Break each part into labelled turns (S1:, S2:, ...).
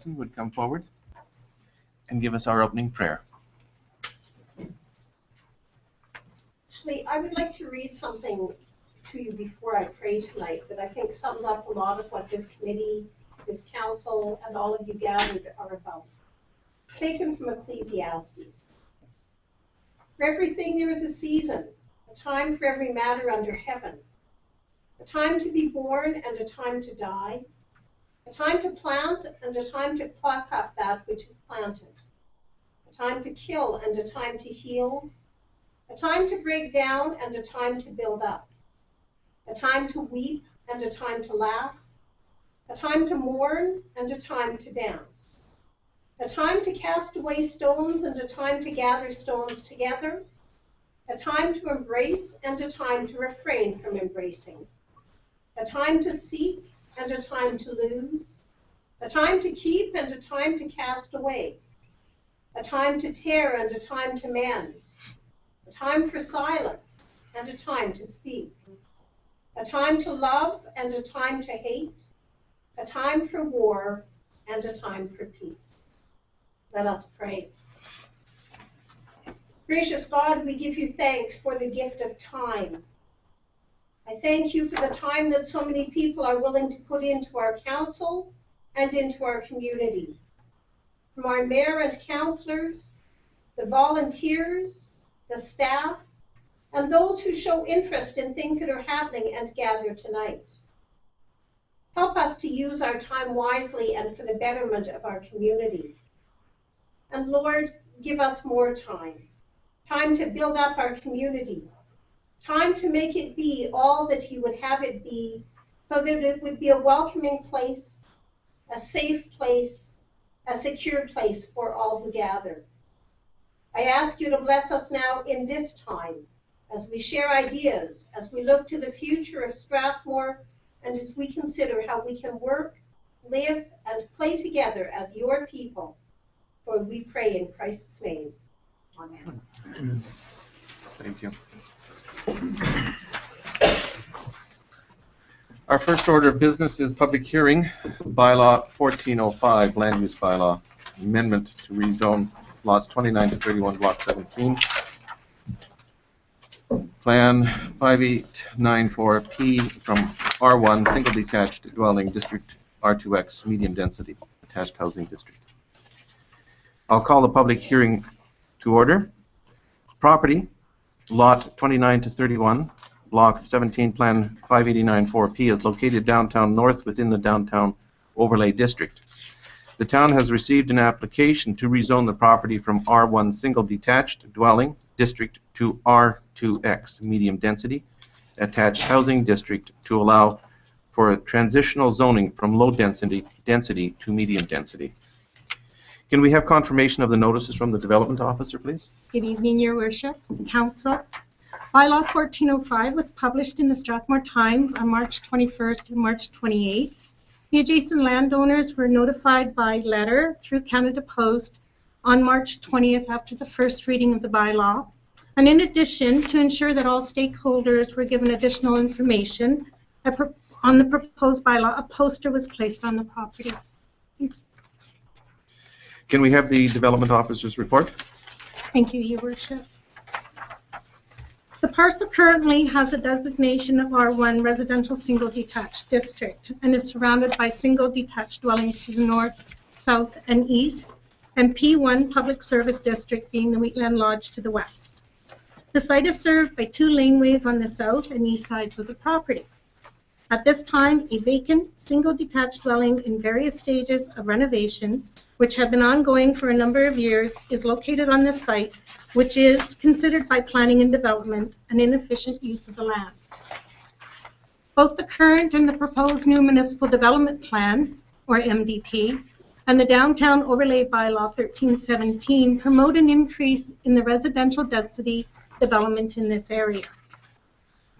S1: would come forward and give us our opening prayer.
S2: Actually, I would like to read something to you before I pray tonight that I think sums up a lot of what this committee, this council, and all of you gathered are about. Taken from Ecclesiastes. For everything there is a season, a time for every matter under heaven, a time to be born and a time to die, a time to plant and a time to pluck up that which is planted, a time to kill and a time to heal, a time to break down and a time to build up, a time to weep and a time to laugh, a time to mourn and a time to dance, a time to cast away stones and a time to gather stones together, a time to embrace and a time to refrain from embracing, a time to seek and a time to lose, a time to keep and a time to cast away, a time to tear and a time to mend, a time for silence and a time to speak, a time to love and a time to hate, a time for war and a time for peace. Let us pray. Gracious God, we give you thanks for the gift of time. I thank you for the time that so many people are willing to put into our council and into our community. From our mayor and councillors, the volunteers, the staff, and those who show interest in things that are happening and gather tonight. Help us to use our time wisely and for the betterment of our community. And Lord, give us more time. Time to build up our community. Time to make it be all that you would have it be, so that it would be a welcoming place, a safe place, a secure place for all who gather. I ask you to bless us now in this time, as we share ideas, as we look to the future of Strathmore, and as we consider how we can work, live, and play together as your people. For we pray in Christ's name. Amen.
S1: Thank you. Our first order of business is public hearing, bylaw 1405, land use bylaw, amendment to rezone lots 29 to 31, block 17. Plan 5894P from R1, single detached dwelling district, R2X, medium density, attached housing district. I'll call the public hearing to order. Property, lot 29 to 31, block 17, plan 5894P is located downtown north within the downtown overlay district. The town has received an application to rezone the property from R1 single detached dwelling district to R2X medium density attached housing district to allow for a transitional zoning from low density to medium density. Can we have confirmation of the notices from the development officer, please?
S3: Good evening, Your Worship, Council. Bylaw 1405 was published in the Strathmore Times on March 21st and March 28th. The adjacent landowners were notified by letter through Canada Post on March 20th after the first reading of the bylaw. And in addition, to ensure that all stakeholders were given additional information on the proposed bylaw, a poster was placed on the property.
S1: Can we have the development officer's report?
S3: Thank you, Your Worship. The parcel currently has a designation of R1 residential single detached district and is surrounded by single detached dwellings to the north, south, and east, and P1 public service district being the Wheatland Lodge to the west. The site is served by 2 laneways on the south and east sides of the property. At this time, a vacant single detached dwelling in various stages of renovation, which have been ongoing for a number of years, is located on this site, which is considered by planning and development an inefficient use of the land. Both the current and the proposed new municipal development plan, or MDP, and the downtown overlay bylaw 1317 promote an increase in the residential density development in this area.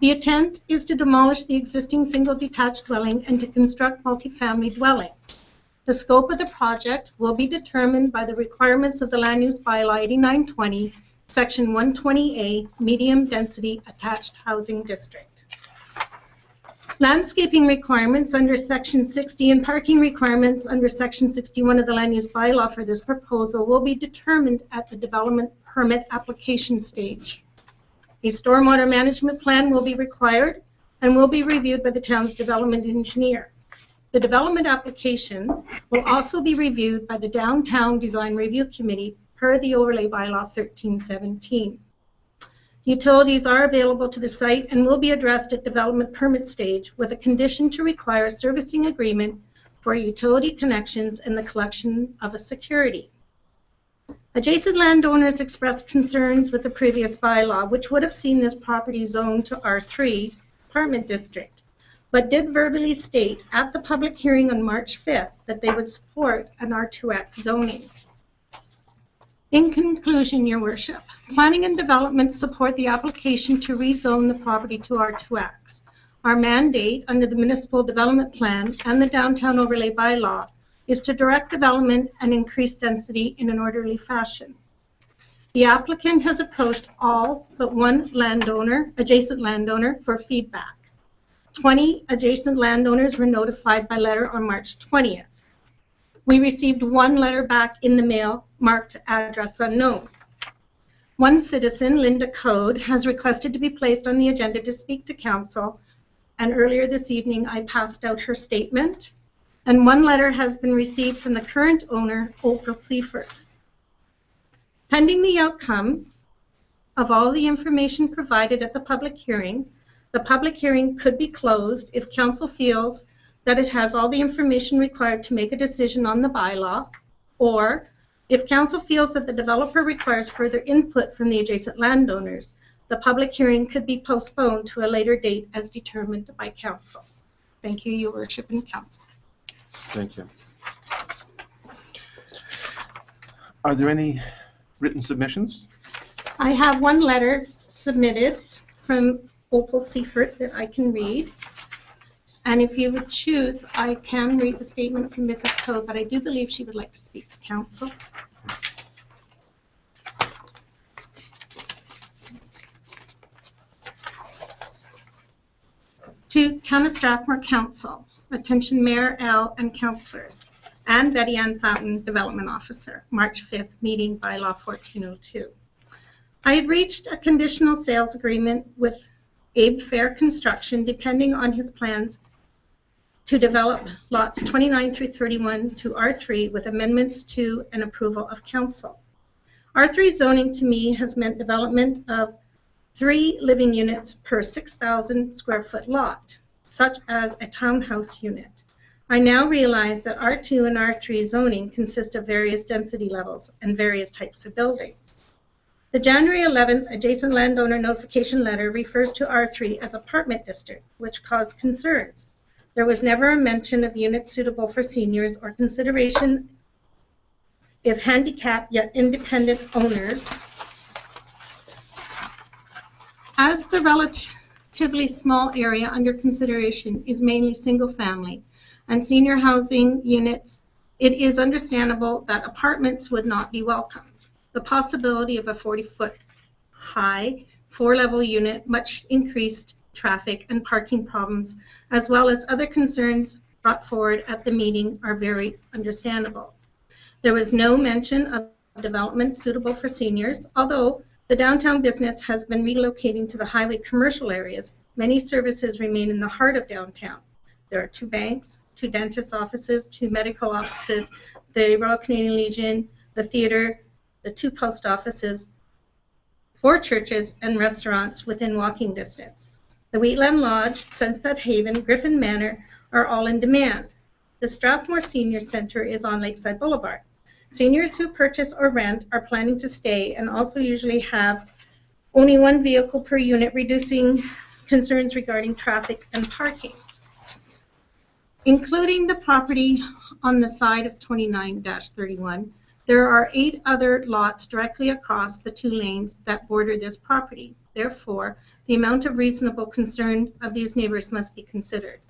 S3: The intent is to demolish the existing single detached dwelling and to construct multifamily dwellings. The scope of the project will be determined by the requirements of the Land Use Bylaw 8920, Section 120A, Medium Density Attached Housing District. Landscaping requirements under Section 60 and parking requirements under Section 61 of the Land Use Bylaw for this proposal will be determined at the development permit application stage. A stormwater management plan will be required and will be reviewed by the town's development engineer. The development application will also be reviewed by the Downtown Design Review Committee per the Overlay Bylaw 1317. Utilities are available to the site and will be addressed at development permit stage with a condition to require a servicing agreement for utility connections and the collection of a security. Adjacent landowners expressed concerns with the previous bylaw, which would have seen this property zoned to R3 apartment district, but did verbally state at the public hearing on March 5th that they would support an R2X zoning. In conclusion, Your Worship, planning and development support the application to rezone the property to R2X. Our mandate under the Municipal Development Plan and the Downtown Overlay Bylaw is to direct development and increase density in an orderly fashion. The applicant has approached all but one adjacent landowner for feedback. 20 adjacent landowners were notified by letter on March 20th. We received one letter back in the mail marked address unknown. One citizen, Linda Code, has requested to be placed on the agenda to speak to council, and earlier this evening I passed out her statement, and one letter has been received from the current owner, Opal Seaford. Pending the outcome of all the information provided at the public hearing could be closed if council feels that it has all the information required to make a decision on the bylaw, or if council feels that the developer requires further input from the adjacent landowners, the public hearing could be postponed to a later date as determined by council. Thank you, Your Worship and council.
S1: Thank you. Are there any written submissions?
S3: I have one letter submitted from Opal Seaford that I can read. And if you would choose, I can read the statement from Mrs. Code, but I do believe she would like to speak to council. To Town of Strathmore Council, attention Mayor L and councillors, and Betty Ann Fountain, Development Officer, March 5th meeting, bylaw 1402. I had reached a conditional sales agreement with Abe Fair Construction, depending on his plans to develop lots 29 through 31 to R3 with amendments to an approval of council. R3 zoning to me has meant development of 3 living units per 6,000 square foot lot, such as a townhouse unit. I now realize that R2 and R3 zoning consist of various density levels and various types of buildings. The January 11th adjacent landowner notification letter refers to R3 as apartment district, which caused concerns. There was never a mention of units suitable for seniors or consideration if handicapped yet independent owners. As the relatively small area under consideration is mainly single family and senior housing units, it is understandable that apartments would not be welcome. The possibility of a 40-foot high 4-level unit, much increased traffic and parking problems, as well as other concerns brought forward at the meeting, are very understandable. There was no mention of development suitable for seniors, although the downtown business has been relocating to the highway commercial areas. Many services remain in the heart of downtown. There are 2 banks, 2 dentist offices, 2 medical offices, the Royal Canadian Legion, the theater, the 2 post offices, 4 churches and restaurants within walking distance. The Wheatland Lodge, Sunset Haven, Griffin Manor are all in demand. The Strathmore Senior Center is on Lakeside Boulevard. Seniors who purchase or rent are planning to stay and also usually have only 1 vehicle per unit, reducing concerns regarding traffic and parking. Including the property on the side of 29-31, there are 8 other lots directly across the 2 lanes that border this property. Therefore, the amount of reasonable concern of these neighbors must be considered.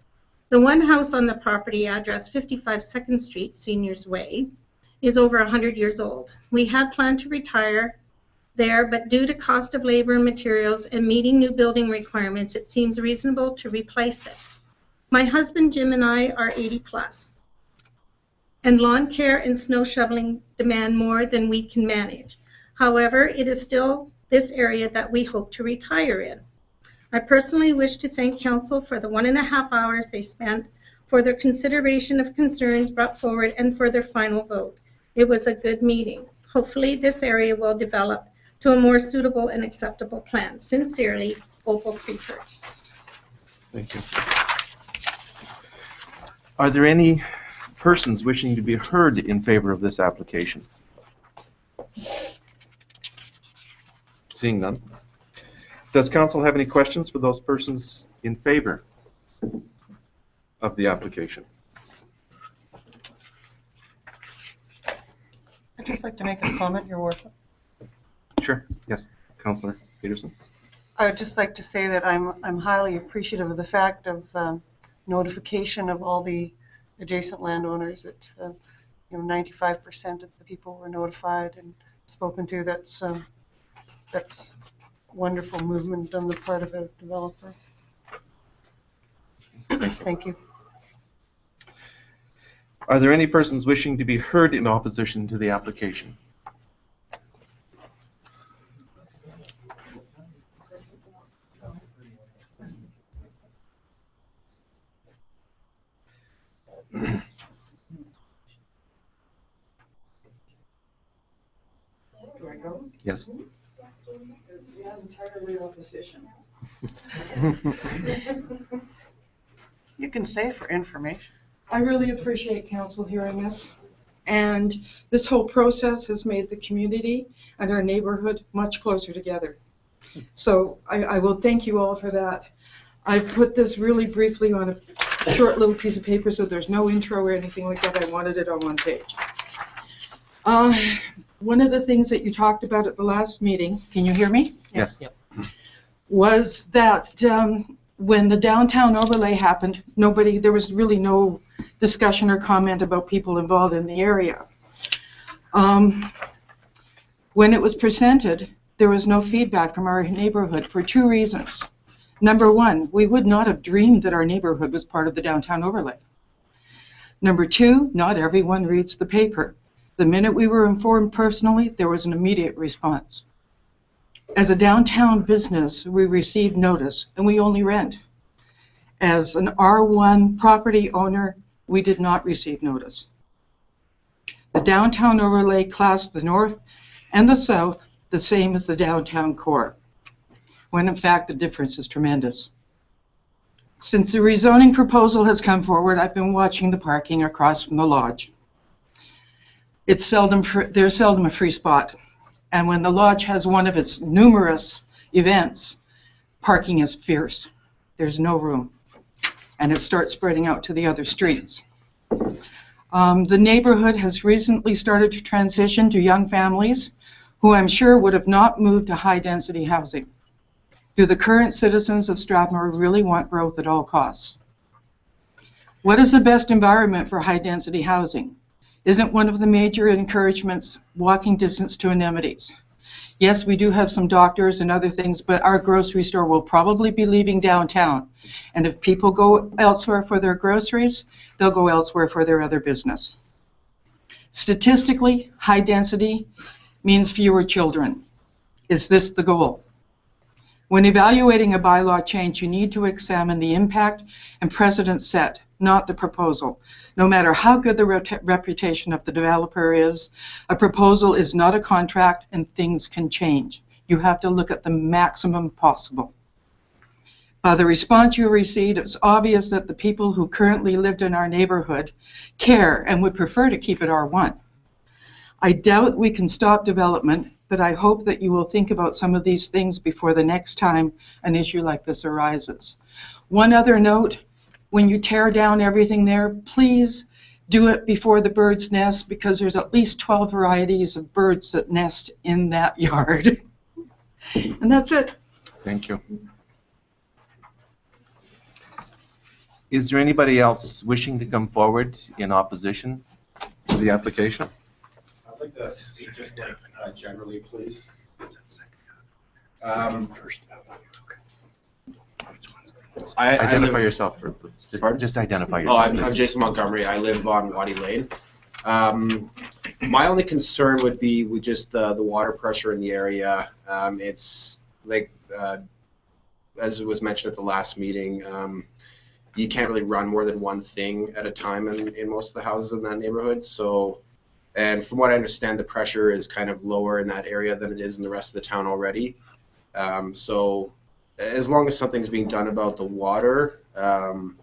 S3: The one house on the property, address 55 2nd Street, Seniors Way, is over 100 years old. We had planned to retire there, but due to cost of labor and materials and meeting new building requirements, it seems reasonable to replace it. My husband Jim and I are 80 plus, and lawn care and snow shoveling demand more than we can manage. However, it is still this area that we hope to retire in. I personally wish to thank Council for the 1.5 hours they spent, for their consideration of concerns brought forward, and for their final vote. It was a good meeting. Hopefully, this area will develop to a more suitable and acceptable plan. Sincerely, Opal Seifert.
S1: Thank you. Are there any persons wishing to be heard in favor of this application? Seeing none. Does council have any questions for those persons in favor of the application?
S4: I'd just like to make a comment, Your Worship.
S1: Sure. Yes, Councillor Peterson.
S4: I would just like to say that I'm highly appreciative of the fact of notification of all the adjacent landowners. That 95% of the people were notified and spoken to. That's wonderful movement on the part of a developer. Thank you.
S1: Are there any persons wishing to be heard in opposition to the application?
S5: Do I go?
S1: Yes.
S5: It's the entirely opposition.
S4: You can say for information.
S5: I really appreciate council hearing us. And this whole process has made the community and our neighborhood much closer together. So I will thank you all for that. I've put this really briefly on a short little piece of paper, so there's no intro or anything like that. I wanted it on one page. One of the things that you talked about at the last meeting, can you hear me?
S1: Yes.
S4: Yep.
S5: Was that when the downtown overlay happened, there was really no discussion or comment about people involved in the area. When it was presented, there was no feedback from our neighborhood for two reasons. Number one, we would not have dreamed that our neighborhood was part of the downtown overlay. Number two, not everyone reads the paper. The minute we were informed personally, there was an immediate response. As a downtown business, we received notice, and we only rent. As an R1 property owner, we did not receive notice. The downtown overlay classed the north and the south the same as the downtown core, when in fact the difference is tremendous. Since the rezoning proposal has come forward, I've been watching the parking across from the lodge. There's seldom a free spot. And when the lodge has one of its numerous events, parking is fierce. There's no room. And it starts spreading out to the other streets. The neighborhood has recently started to transition to young families who I'm sure would have not moved to high-density housing. Do the current citizens of Strathmore really want growth at all costs? What is the best environment for high-density housing? Isn't one of the major encouragements walking distance to amenities? Yes, we do have some doctors and other things, but our grocery store will probably be leaving downtown. And if people go elsewhere for their groceries, they'll go elsewhere for their other business. Statistically, high density means fewer children. Is this the goal? When evaluating a bylaw change, you need to examine the impact and precedent set, not the proposal. No matter how good the reputation of the developer is, a proposal is not a contract and things can change. You have to look at the maximum possible. By the response you received, it's obvious that the people who currently lived in our neighborhood care and would prefer to keep it R1. I doubt we can stop development, but I hope that you will think about some of these things before the next time an issue like this arises. One other note, when you tear down everything there, please do it before the birds nest, because there's at least 12 varieties of birds that nest in that yard. And that's it.
S1: Thank you. Is there anybody else wishing to come forward in opposition to the application?
S6: I'd like to speak just like generally, please.
S1: Identify
S6: live-
S1: yourself.
S6: Pardon?
S1: Just identify
S6: Oh,
S1: yourself.
S6: I'm Jason Montgomery. I live on Waddy Lane. My only concern would be with just the water pressure in the area. It's like, as it was mentioned at the last meeting, you can't really run more than one thing at a time in most of the houses in that neighborhood. So, and from what I understand, the pressure is kind of lower in that area than it is in the rest of the town already. So as long as something's being done about the water, that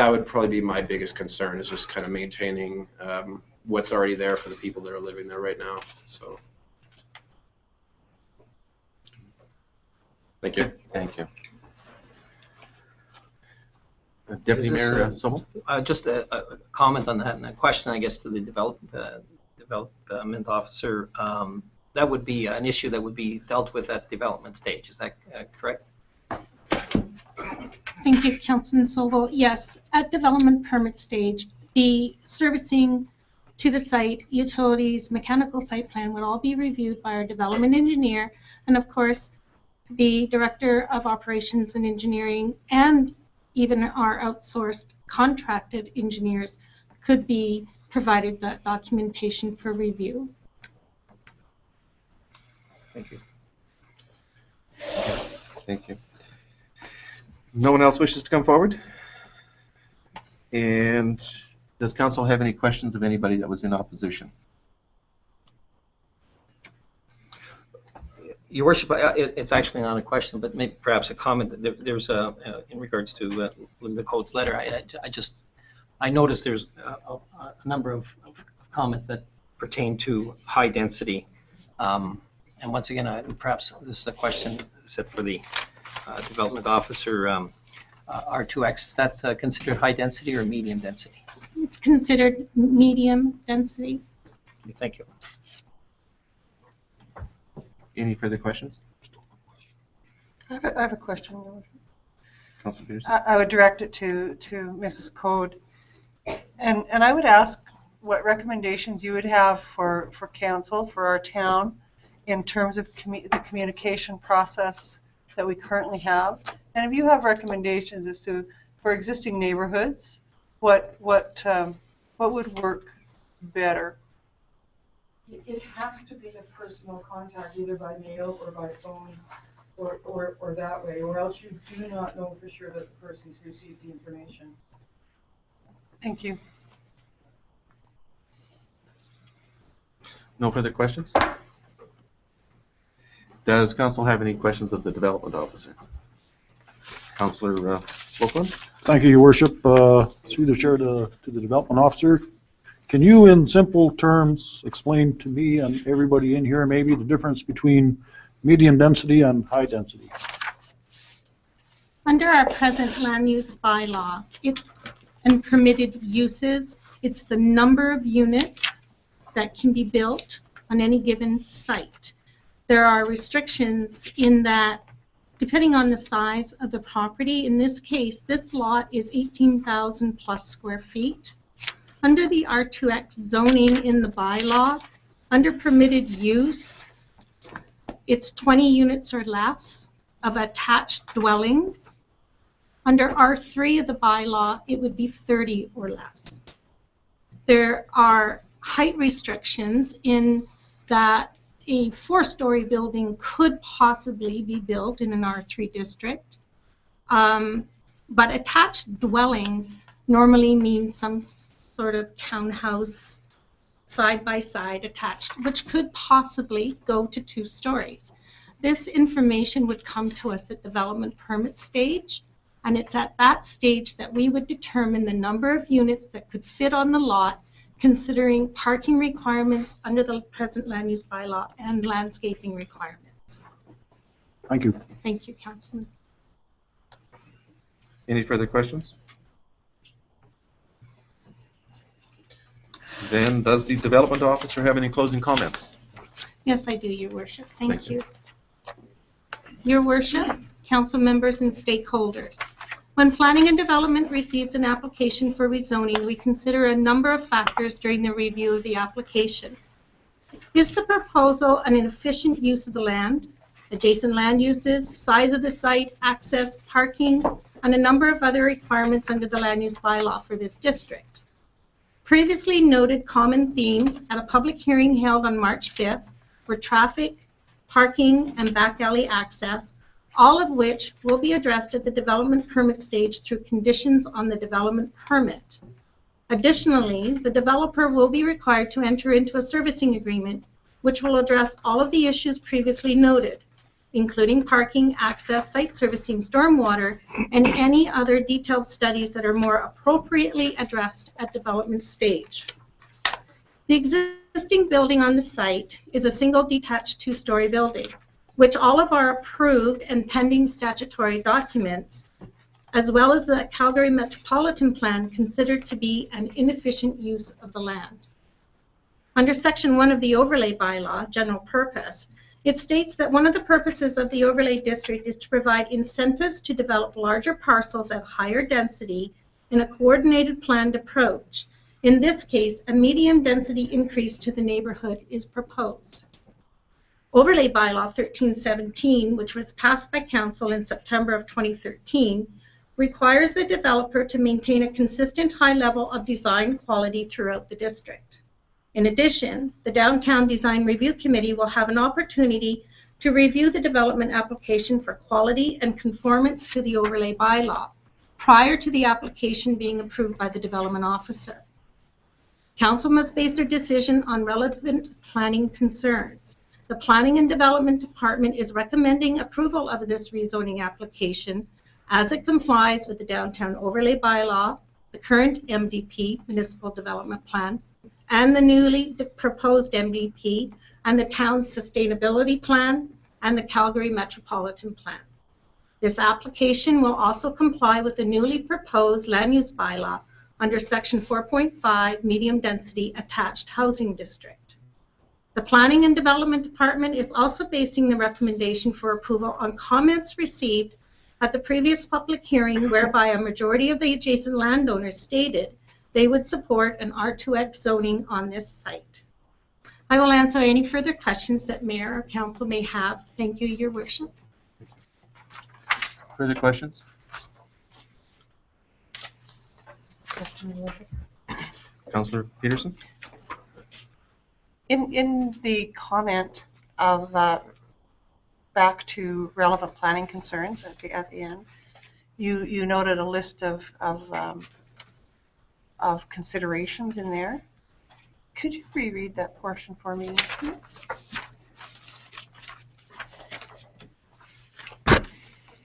S6: would probably be my biggest concern, is just kind of maintaining what's already there for the people that are living there right now. So, thank you.
S1: Thank you. Deputy
S7: Is this,
S1: Mayor Sobel?
S7: Just a comment on that and a question, I guess, to the development officer. That would be an issue that would be dealt with at development stage. Is that correct?
S3: Thank you, Councilman Sobel. Yes, at development permit stage, the servicing to the site, utilities, mechanical site plan would all be reviewed by our development engineer, and of course, the Director of Operations and Engineering, and even our outsourced contracted engineers could be provided that documentation for review.
S7: Thank you.
S1: Thank you. No one else wishes to come forward? And does council have any questions of anybody that was in opposition?
S7: Your Worship, it's actually not a question, but maybe perhaps a comment. There's in regards to Linda Coates' letter. I noticed there's a number of comments that pertain to high density. And once again, perhaps this is a question set for the development officer. R2X, is that considered high density or medium density?
S3: It's considered medium density.
S7: Thank you.
S1: Any further questions?
S4: I have a question, Your Worship.
S1: Councilor Peterson?
S4: I would direct it to Mrs. Code. And I would ask what recommendations you would have for council, for our town, in terms of the communication process that we currently have. And if you have recommendations as to, for existing neighborhoods, what would work better?
S5: It has to be a personal contact, either by mail or by phone, or that way, or else you do not know for sure that the person's received the information.
S4: Thank you.
S1: No further questions? Does council have any questions of the development officer? Councilor Wilkland?
S8: Thank you, Your Worship. Through the chair to the development officer, can you, in simple terms, explain to me and everybody in here maybe the difference between medium density and high density?
S3: Under our present land use bylaw and permitted uses, it's the number of units that can be built on any given site. There are restrictions in that, depending on the size of the property. In this case, this lot is 18,000 plus square feet. Under the R2X zoning in the bylaw, under permitted use, it's 20 units or less of attached dwellings. Under R3 of the bylaw, it would be 30 or less. There are height restrictions in that a 4-story building could possibly be built in an R3 district. But attached dwellings normally mean some sort of townhouse side-by-side attached, which could possibly go to 2 stories. This information would come to us at development permit stage, and it's at that stage that we would determine the number of units that could fit on the lot, considering parking requirements under the present land use bylaw and landscaping requirements.
S8: Thank you.
S3: Thank you, Councilman.
S1: Any further questions? Then does the development officer have any closing comments?
S3: Yes, I do, Your Worship. Thank
S1: Thank you.
S3: you. Your Worship, council members and stakeholders. When planning and development receives an application for rezoning, we consider a number of factors during the review of the application. Is the proposal an efficient use of the land? adjacent land uses, size of the site, access, parking, and a number of other requirements under the land use bylaw for this district. Previously noted common themes at a public hearing held on March 5th were traffic, parking, and back alley access, all of which will be addressed at the development permit stage through conditions on the development permit. Additionally, the developer will be required to enter into a servicing agreement which will address all of the issues previously noted, including parking, access, site servicing, stormwater, and any other detailed studies that are more appropriately addressed at development stage. The existing building on the site is a single detached two-story building, which all of our approved and pending statutory documents, as well as the Calgary Metropolitan Plan, considered to be an inefficient use of the land. Under Section 1 of the Overlay Bylaw, General Purpose, it states that one of the purposes of the overlay district is to provide incentives to develop larger parcels at higher density in a coordinated planned approach. In this case, a medium density increase to the neighborhood is proposed. Overlay Bylaw 1317, which was passed by Council in September of 2013, requires the developer to maintain a consistent high level of design quality throughout the district. In addition, the Downtown Design Review Committee will have an opportunity to review the development application for quality and conformance to the overlay bylaw prior to the application being approved by the development officer. Council must base their decision on relevant planning concerns. The Planning and Development Department is recommending approval of this rezoning application as it complies with the Downtown Overlay Bylaw, the current MDP, Municipal Development Plan, and the newly proposed MDP, and the town's sustainability plan, and the Calgary Metropolitan Plan. This application will also comply with the newly proposed land use bylaw under Section 4.5 Medium Density Attached Housing District. The Planning and Development Department is also basing the recommendation for approval on comments received at the previous public hearing, whereby a majority of the adjacent landowners stated they would support an R2X zoning on this site. I will answer any further questions that Mayor or Council may have. Thank you, Your Worship.
S1: Further questions? Councillor Peterson?
S4: In the comment of back to relevant planning concerns at the end, you noted a list of considerations in there. Could you reread that portion for me?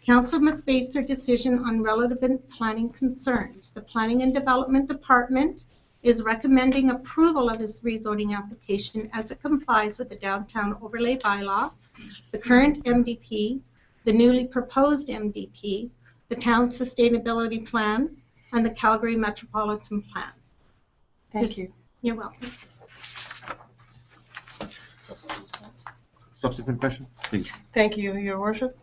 S3: Council must base their decision on relevant planning concerns. The Planning and Development Department is recommending approval of this rezoning application as it complies with the Downtown Overlay Bylaw, the current MDP, the newly proposed MDP, the town's sustainability plan, and the Calgary Metropolitan Plan.
S4: Thank you.
S3: You're welcome.
S1: Subsequent question, please.
S4: Thank you, Your Worship.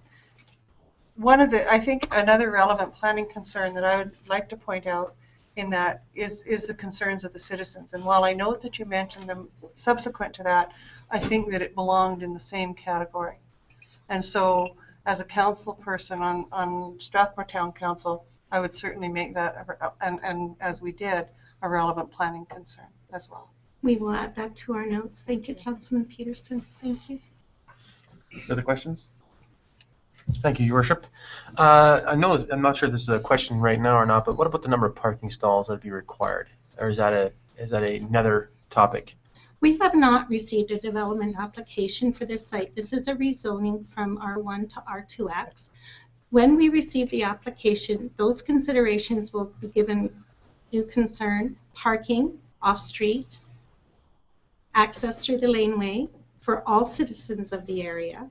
S4: I think another relevant planning concern that I would like to point out in that is the concerns of the citizens. And while I note that you mentioned them subsequent to that, I think that it belonged in the same category. And so as a council person on Strathmore Town Council, I would certainly make that, and as we did, a relevant planning concern as well.
S3: We will add that to our notes. Thank you, Councilman Peterson. Thank you.
S1: Further questions?
S9: Thank you, Your Worship. I'm not sure if this is a question right now or not, but what about the number of parking stalls that would be required? Or is that another topic?
S3: We have not received a development application for this site. This is a rezoning from R1 to R2X. When we receive the application, those considerations will be given due concern: parking, off-street, access through the laneway for all citizens of the area,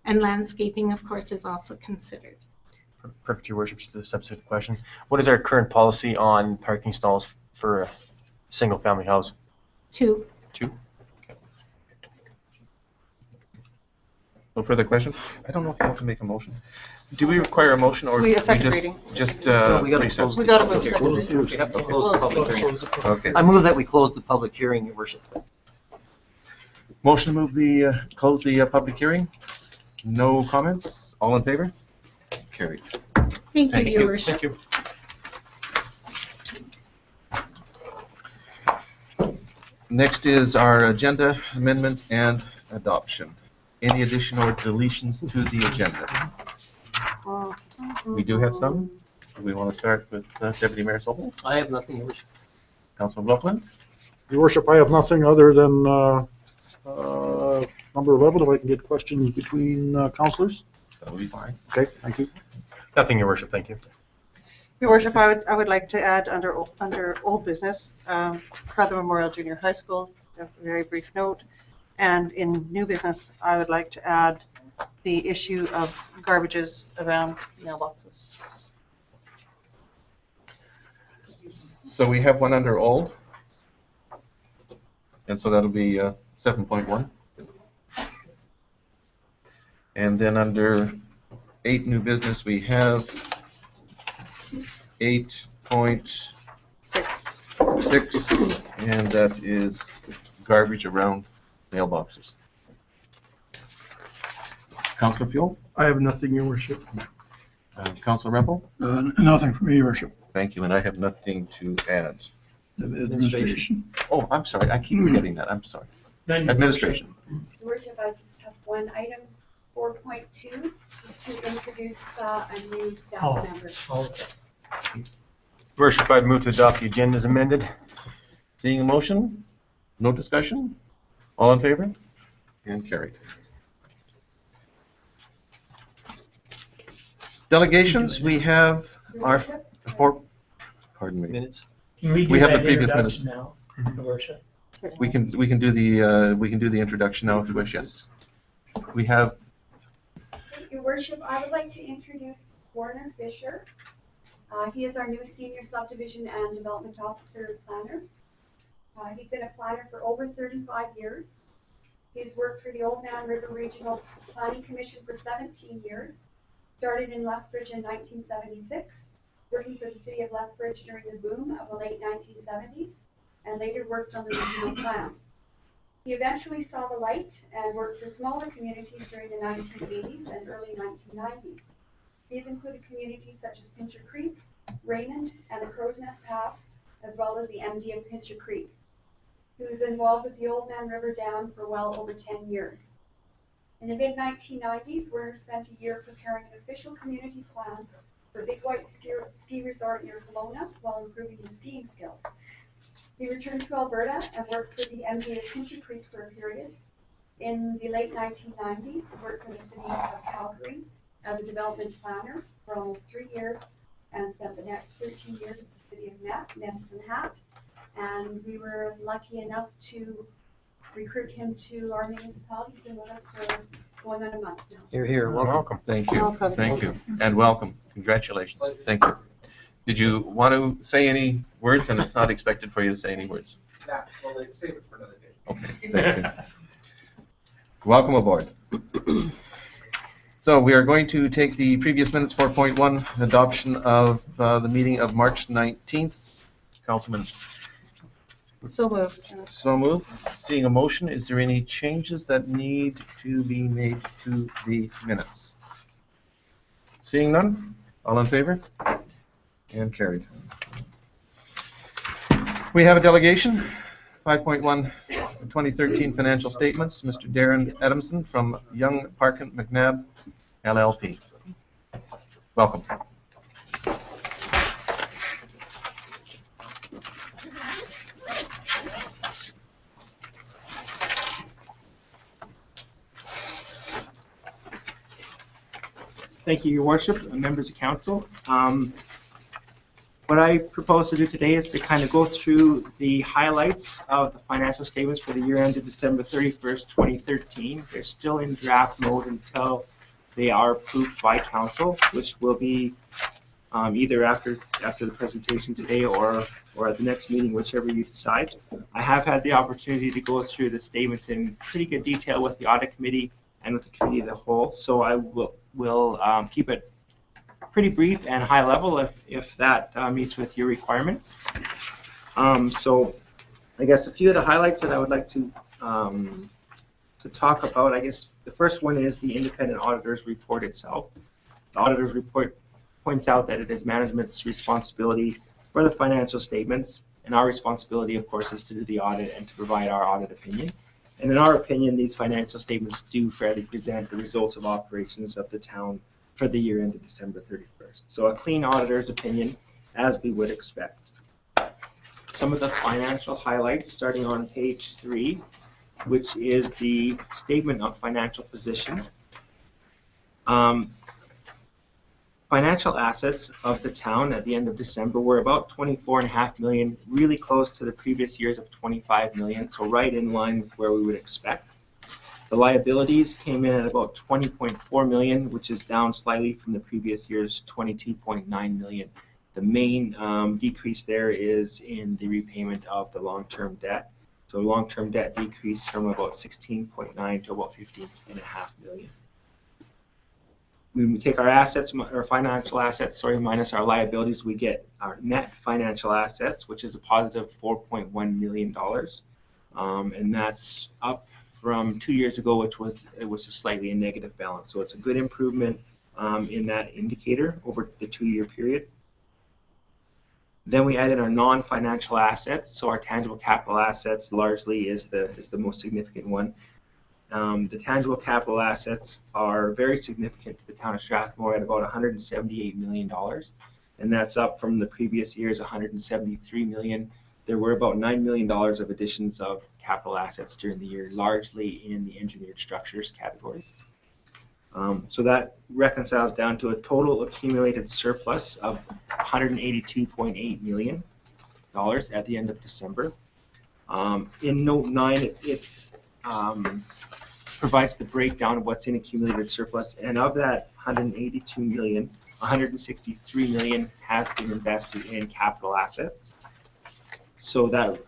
S3: and landscaping, of course, is also considered.
S9: Perfect, Your Worship. Just a subsequent question. What is our current policy on parking stalls for a single-family house?
S3: 2.
S9: 2?
S1: No further questions? I don't know if you want to make a motion. Do we require a motion, or
S4: We
S1: we
S4: a second
S1: just
S4: reading.
S7: No, we gotta
S1: recess?
S7: close
S4: We got to
S7: the
S4: move
S7: public
S4: second.
S7: hearing. We have to close the public hearing.
S1: Okay.
S7: I move that we close the public hearing, Your Worship.
S1: Motion to move close the public hearing. No comments? All in favor? Carried.
S3: Thank you, Your Worship.
S9: Thank you.
S1: Next is our agenda amendments and adoption. Any addition or deletions to the agenda? We do have some. Do we want to start with Deputy Mayor Sobel?
S7: I have nothing, Your Worship.
S1: Councilor Bluckland?
S8: Your Worship, I have nothing other than number 11, if I can get questions between councilors.
S1: That will be fine.
S8: Okay, thank you.
S9: Nothing, Your Worship. Thank you.
S4: Your Worship, I would like to add under old business, Brother Memorial Junior High School, a very brief note. And in new business, I would like to add the issue of garbages around mailboxes.
S1: So we have one under old. And so that'll be 7.1. And then under 8 new business, we have 8.6, and that is garbage around mailboxes. Councilor Fuel?
S10: I have nothing, Your Worship.
S1: Councilor Rempel?
S10: Nothing from me, Your Worship.
S1: Thank you, and I have nothing to add.
S10: Administration.
S1: Oh, I'm sorry, I keep forgetting that, I'm sorry. Administration.
S11: Your Worship, I just have one item, 4.2, just to introduce a new staff member.
S9: Your Worship, I'd move to adopt the agenda as amended.
S1: Seeing a motion? No discussion? All in favor? And carried. Delegations, we have our four, pardon me.
S7: Minutes.
S12: Can we do
S1: We have the
S12: that
S1: previous
S12: introduction
S1: minutes.
S12: now, Your Worship?
S1: We can do the introduction now if you wish, yes. We have,
S11: Your Worship, I would like to introduce Warner Fisher. He is our new Senior Subdivision and Development Officer Planner. He's been a planner for over 35 years. He's worked for the Oldman River Regional Planning Commission for 17 years. Started in Lethbridge in 1976, working for the city of Lethbridge during the boom of the late 1970s, and later worked on the regional plan. He eventually saw the light and worked for smaller communities during the 1980s and early 1990s. These included communities such as Pincher Creek, Raymond, and the Crow's Nest Pass, as well as the MD of Pincher Creek. He was involved with the Oldman River Dam for well over 10 years. In the mid-1990s, Werner spent a year preparing an official community plan for Big White Ski Resort near Kelowna while improving his skiing skills. He returned to Alberta and worked for the MD of Pincher Creek for a period. In the late 1990s, he worked for the city of Calgary as a development planner for almost 3 years and spent the next 13 years with the city of Medicine Hat. And we were lucky enough to recruit him to our municipality. He's been with us for going on a month now.
S7: You're here. Welcome.
S1: thank you,
S4: Welcome.
S1: thank you, and welcome. Congratulations, thank you. Did you want to say any words? And it's not expected for you to say any words.
S6: Yeah, well, they save it for another day.
S1: Okay, thank you. Welcome aboard. So we are going to take the previous minutes, 4.1, adoption of the meeting of March 19th. Councilman,
S4: So moved.
S1: so moved. Seeing a motion, is there any changes that need to be made to the minutes? Seeing none, all in favor? And carried. We have a delegation, 5.1, 2013 financial statements, Mr. Darren Adamson from Young Parkin McNabb LLP. Welcome.
S13: Thank you, Your Worship, and members of council. What I propose to do today is to kind of go through the highlights of the financial statements for the year ended December 31st, 2013. They're still in draft mode until they are approved by council, which will be either after the presentation today or at the next meeting, whichever you decide. I have had the opportunity to go through the statements in pretty good detail with the audit committee and with the committee as a whole, so I will keep it pretty brief and high level if that meets with your requirements. So I guess a few of the highlights that I would like to to talk about, I guess, the first one is the independent auditor's report itself. The auditor's report points out that it is management's responsibility for the financial statements, and our responsibility, of course, is to do the audit and to provide our audit opinion. And in our opinion, these financial statements do fairly present the results of operations of the town for the year ended December 31st. So a clean auditor's opinion, as we would expect. Some of the financial highlights, starting on page 3, which is the statement of financial position. Financial assets of the town at the end of December were about $24.5 million, really close to the previous years of $25 million, so right in line with where we would expect. The liabilities came in at about $20.4 million, which is down slightly from the previous year's $22.9 million. The main decrease there is in the repayment of the long-term debt. So long-term debt decreased from about 16.9 to about 15.5 million. We take our assets, our financial assets, minus our liabilities, we get our net financial assets, which is a positive $4.1 million. And that's up from 2 years ago, which was a slightly negative balance. So it's a good improvement in that indicator over the 2-year period. Then we add in our non-financial assets. So our tangible capital assets largely is the most significant one. The tangible capital assets are very significant to the town of Strathmore at about $178 million. And that's up from the previous year's $173 million. There were about $9 million of additions of capital assets during the year, largely in the engineered structures categories. So that reconciles down to a total accumulated surplus of $182.8 million at the end of December. In note 9, it provides the breakdown of what's in accumulated surplus, and of that 182 million, 163 million has been invested in capital assets. So the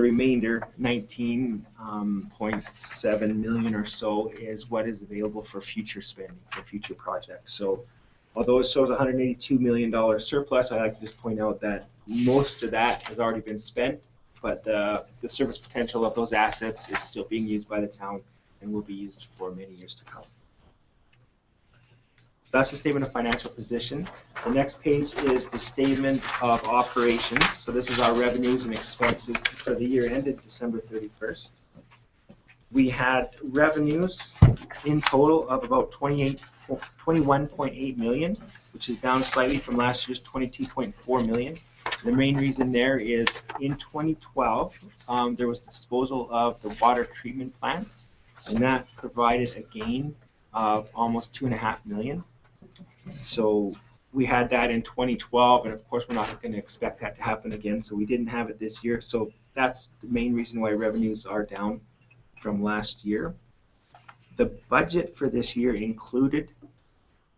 S13: remainder, 19.7 million or so, is what is available for future spending, for future projects. So although it shows $182 million surplus, I like to just point out that most of that has already been spent, but the service potential of those assets is still being used by the town and will be used for many years to come. So that's the statement of financial position. The next page is the statement of operations. So this is our revenues and expenses for the year ended December 31st. We had revenues in total of about 21.8 million, which is down slightly from last year's 22.4 million. The main reason there is in 2012, there was the disposal of the water treatment plant, and that provided a gain of almost 2.5 million. So we had that in 2012, and of course we're not going to expect that to happen again, so we didn't have it this year. So that's the main reason why revenues are down from last year. The budget for this year included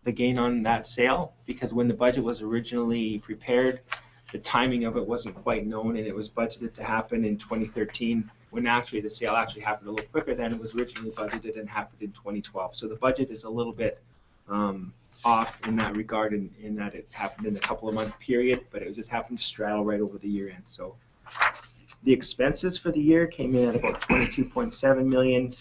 S13: the gain on that sale, because when the budget was originally prepared, the timing of it wasn't quite known, and it was budgeted to happen in 2013, when actually the sale actually happened a little quicker than it was originally budgeted and happened in 2012. So the budget is a little bit off in that regard, in that it happened in a couple of month period, but it just happened to straddle right over the year end. So the expenses for the year came in at about 22.7 million,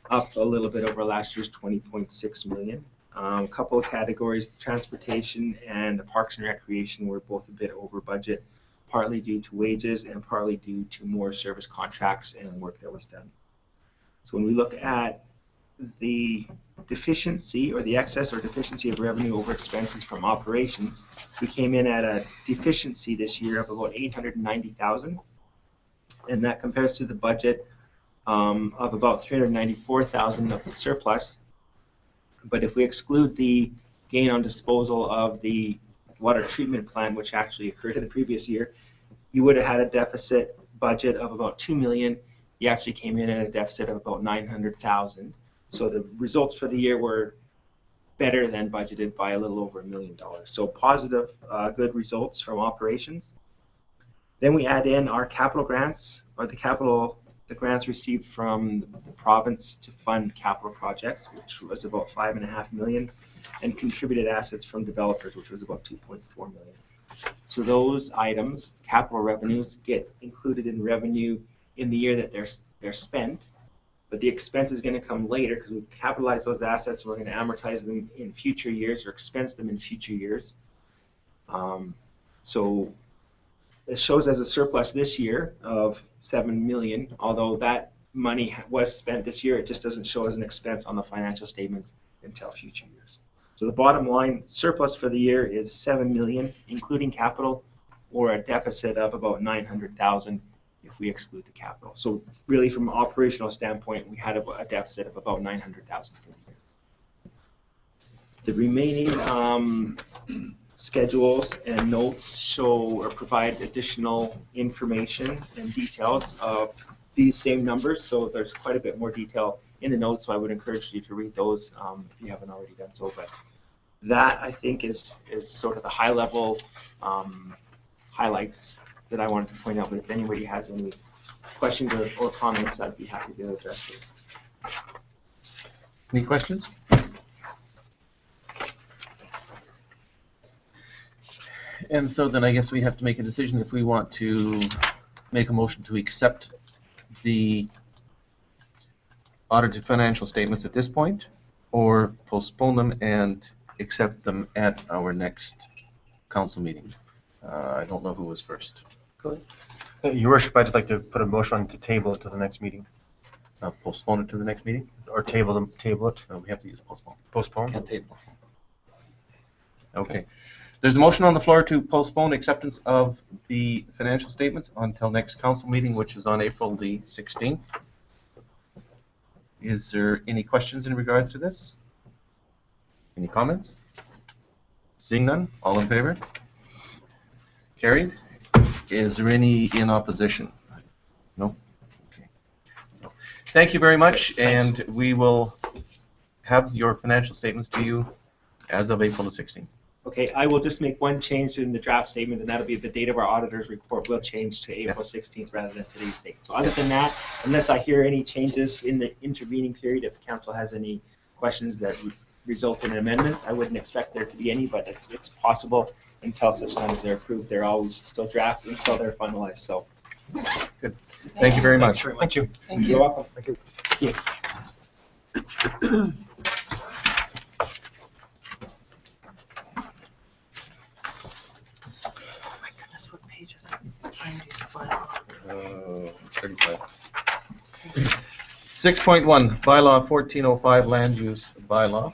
S13: up a little bit over last year's 20.6 million. A couple of categories, transportation and the parks and recreation, were both a bit over budget, partly due to wages and partly due to more service contracts and work that was done. So when we look at the deficiency, or the excess or deficiency of revenue over expenses from operations, we came in at a deficiency this year of about 890,000, and that compares to the budget of about 394,000 of the surplus. But if we exclude the gain on disposal of the water treatment plant, which actually occurred in the previous year, you would have had a deficit budget of about 2 million. You actually came in at a deficit of about 900,000. So the results for the year were better than budgeted by a little over $1 million. So positive, good results from operations. Then we add in our capital grants, or the grants received from the province to fund capital projects, which was about 5.5 million, and contributed assets from developers, which was about 2.4 million. So those items, capital revenues, get included in revenue in the year that they're spent, but the expense is going to come later because we capitalize those assets. We're going to amortize them in future years or expense them in future years. So it shows as a surplus this year of $7 million, although that money was spent this year. It just doesn't show as an expense on the financial statements until future years. So the bottom line surplus for the year is $7 million, including capital, or a deficit of about $900,000 if we exclude the capital. So really, from an operational standpoint, we had a deficit of about $900,000 for the year. The remaining schedules and notes show or provide additional information and details of these same numbers. So there's quite a bit more detail in the notes, so I would encourage you to read those if you haven't already done so. But that, I think, is sort of the high-level highlights that I wanted to point out. But if anybody has any questions or comments, I'd be happy to address them.
S1: Any questions? And so then I guess we have to make a decision if we want to make a motion to accept the audited financial statements at this point, or postpone them and accept them at our next council meeting. I don't know who was first.
S7: Go ahead.
S9: Your Worship, I'd just like to put a motion on to table it to the next meeting,
S1: Postpone it to the next meeting?
S9: or table it,
S1: No, we have to use postpone.
S9: postpone.
S7: Can't table.
S1: Okay. There's a motion on the floor to postpone acceptance of the financial statements until next council meeting, which is on April the 16th. Is there any questions in regards to this? Any comments? Seeing none, all in favor? Carried. Is there any in opposition? No? Okay. So, thank you very much, and we will have your financial statements to you as of April the 16th.
S13: Okay, I will just make one change in the draft statement, and that'll be the date of our auditor's report will change to April 16th rather than today's date. So other than that, unless I hear any changes in the intervening period, if the council has any questions that result in amendments, I wouldn't expect there to be any, but it's possible until such time as they're approved. They're always still draft until they're finalized. So
S1: good. Thank you very much.
S9: Thank you.
S13: You're welcome.
S9: Thank you.
S13: Thank you.
S1: Uh, 35. 6.1, bylaw 1405, land use bylaw.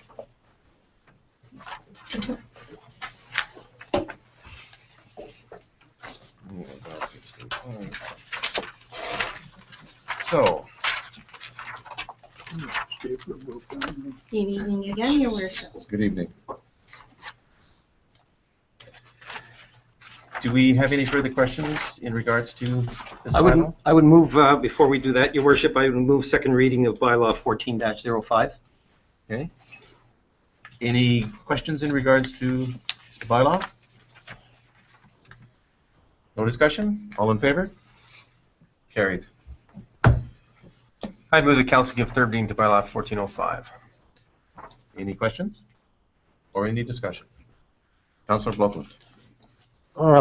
S1: So,
S3: Good evening again, Your Worship.
S1: good evening. Do we have any further questions in regards to this bylaw?
S7: I would move, before we do that, Your Worship, I would move second reading of bylaw 14-05.
S1: Okay. Any questions in regards to the bylaw? No discussion? All in favor? Carried.
S9: I'd move the council give third reading to bylaw 1405.
S1: Any questions? Or any discussion? Councillor Blockland.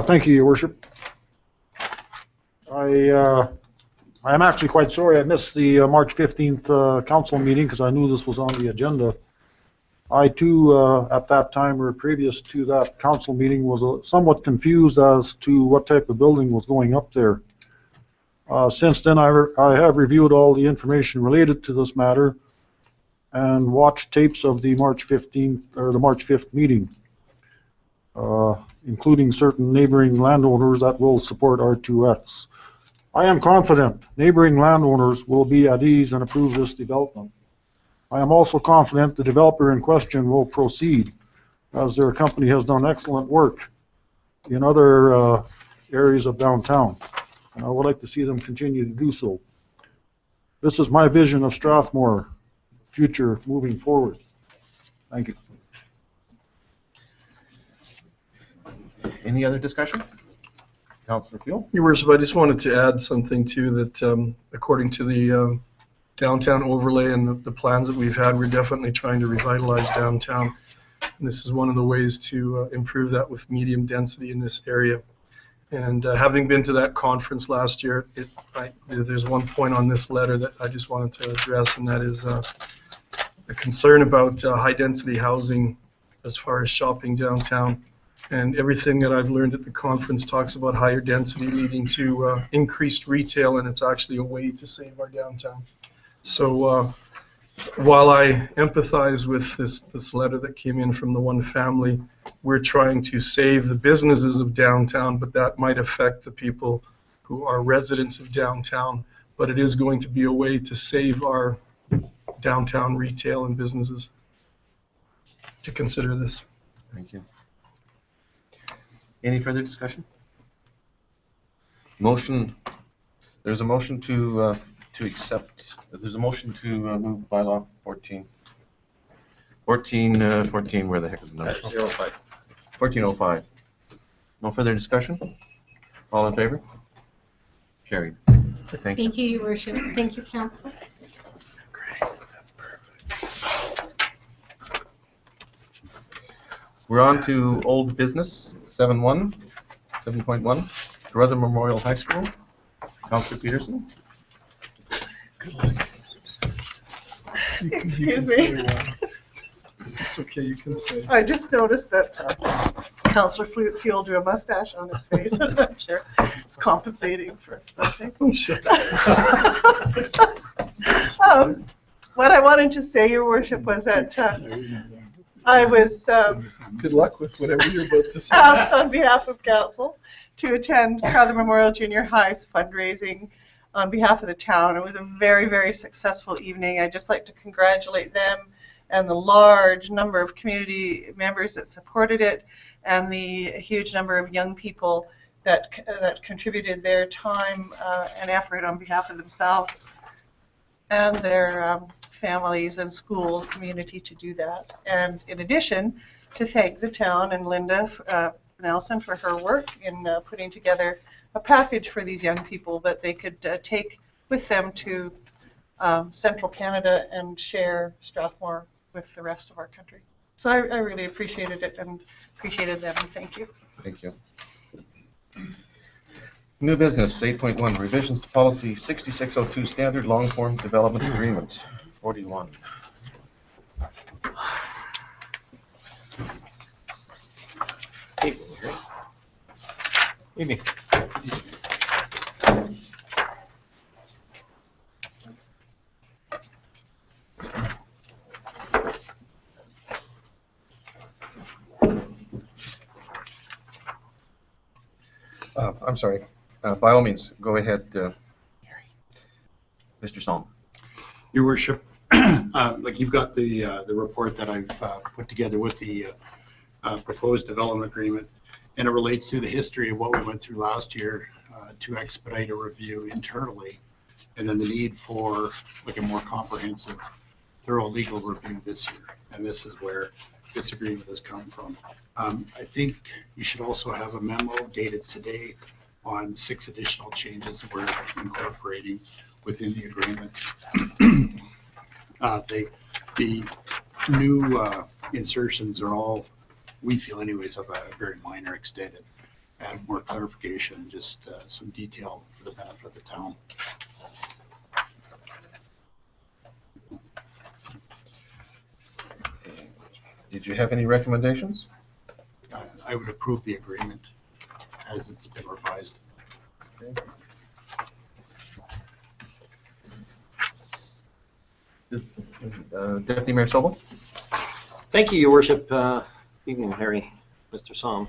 S8: Thank you, Your Worship. I am actually quite sorry I missed the March 15th council meeting because I knew this was on the agenda. I too, at that time or previous to that council meeting, was somewhat confused as to what type of building was going up there. Since then, I have reviewed all the information related to this matter and watched tapes of the March 15th or the March 5th meeting, including certain neighboring landowners that will support R2X. I am confident neighboring landowners will be at ease and approve this development. I am also confident the developer in question will proceed, as their company has done excellent work in other areas of downtown, and I would like to see them continue to do so. This is my vision of Strathmore future moving forward. Thank you.
S1: Any other discussion? Councillor Fuel?
S10: Your Worship, I just wanted to add something too, that according to the downtown overlay and the plans that we've had, we're definitely trying to revitalize downtown. And this is one of the ways to improve that with medium density in this area. And having been to that conference last year, there's one point on this letter that I just wanted to address, and that is the concern about high-density housing as far as shopping downtown. And everything that I've learned at the conference talks about higher density leading to increased retail, and it's actually a way to save our downtown. So while I empathize with this letter that came in from the one family, we're trying to save the businesses of downtown, but that might affect the people who are residents of downtown. But it is going to be a way to save our downtown retail and businesses. To consider this.
S1: Thank you. Any further discussion? Motion, there's a motion to accept, there's a motion to move bylaw 14. 14, where the heck is the number?
S7: 05.
S1: 1405. No further discussion? All in favor? Carried. Thank you.
S3: Thank you, Your Worship. Thank you, Council.
S1: We're on to old business, 7.1, Brother Memorial High School. Councillor Peterson.
S4: Excuse me.
S10: It's okay, you can say.
S4: I just noticed that Councillor Field drew a mustache on his face. I'm not sure it's compensating for something.
S10: I'm sure.
S4: What I wanted to say, Your Worship, was that I was
S10: Good luck with whatever you're about to say.
S4: asked on behalf of council to attend Brother Memorial Junior High's fundraising on behalf of the town. It was a very, very successful evening. I'd just like to congratulate them and the large number of community members that supported it, and the huge number of young people that contributed their time and effort on behalf of themselves and their families and school community to do that. And in addition, to thank the town and Linda Nelson for her work in putting together a package for these young people that they could take with them to central Canada and share Strathmore with the rest of our country. So I really appreciated it and appreciated them, and thank you.
S1: Thank you. New business, 8.1, revisions to policy 6602, standard long-form development agreement, 41.
S7: Evening.
S1: I'm sorry. By all means, go ahead, Mr. Salm.
S12: Your Worship, like you've got the report that I've put together with the proposed development agreement, and it relates to the history of what we went through last year to expedite a review internally, and then the need for like a more comprehensive, thorough legal review this year. And this is where this agreement has come from. I think you should also have a memo dated today on 6 additional changes that we're incorporating within the agreement. The new insertions are all, we feel anyways, of a very minor extent, and more clarification, just some detail for the benefit of the town.
S1: Did you have any recommendations?
S12: I would approve the agreement as it's been revised.
S1: Okay. Deputy Mayor Sobel?
S7: Thank you, Your Worship. Evening, Harry, Mr. Salm.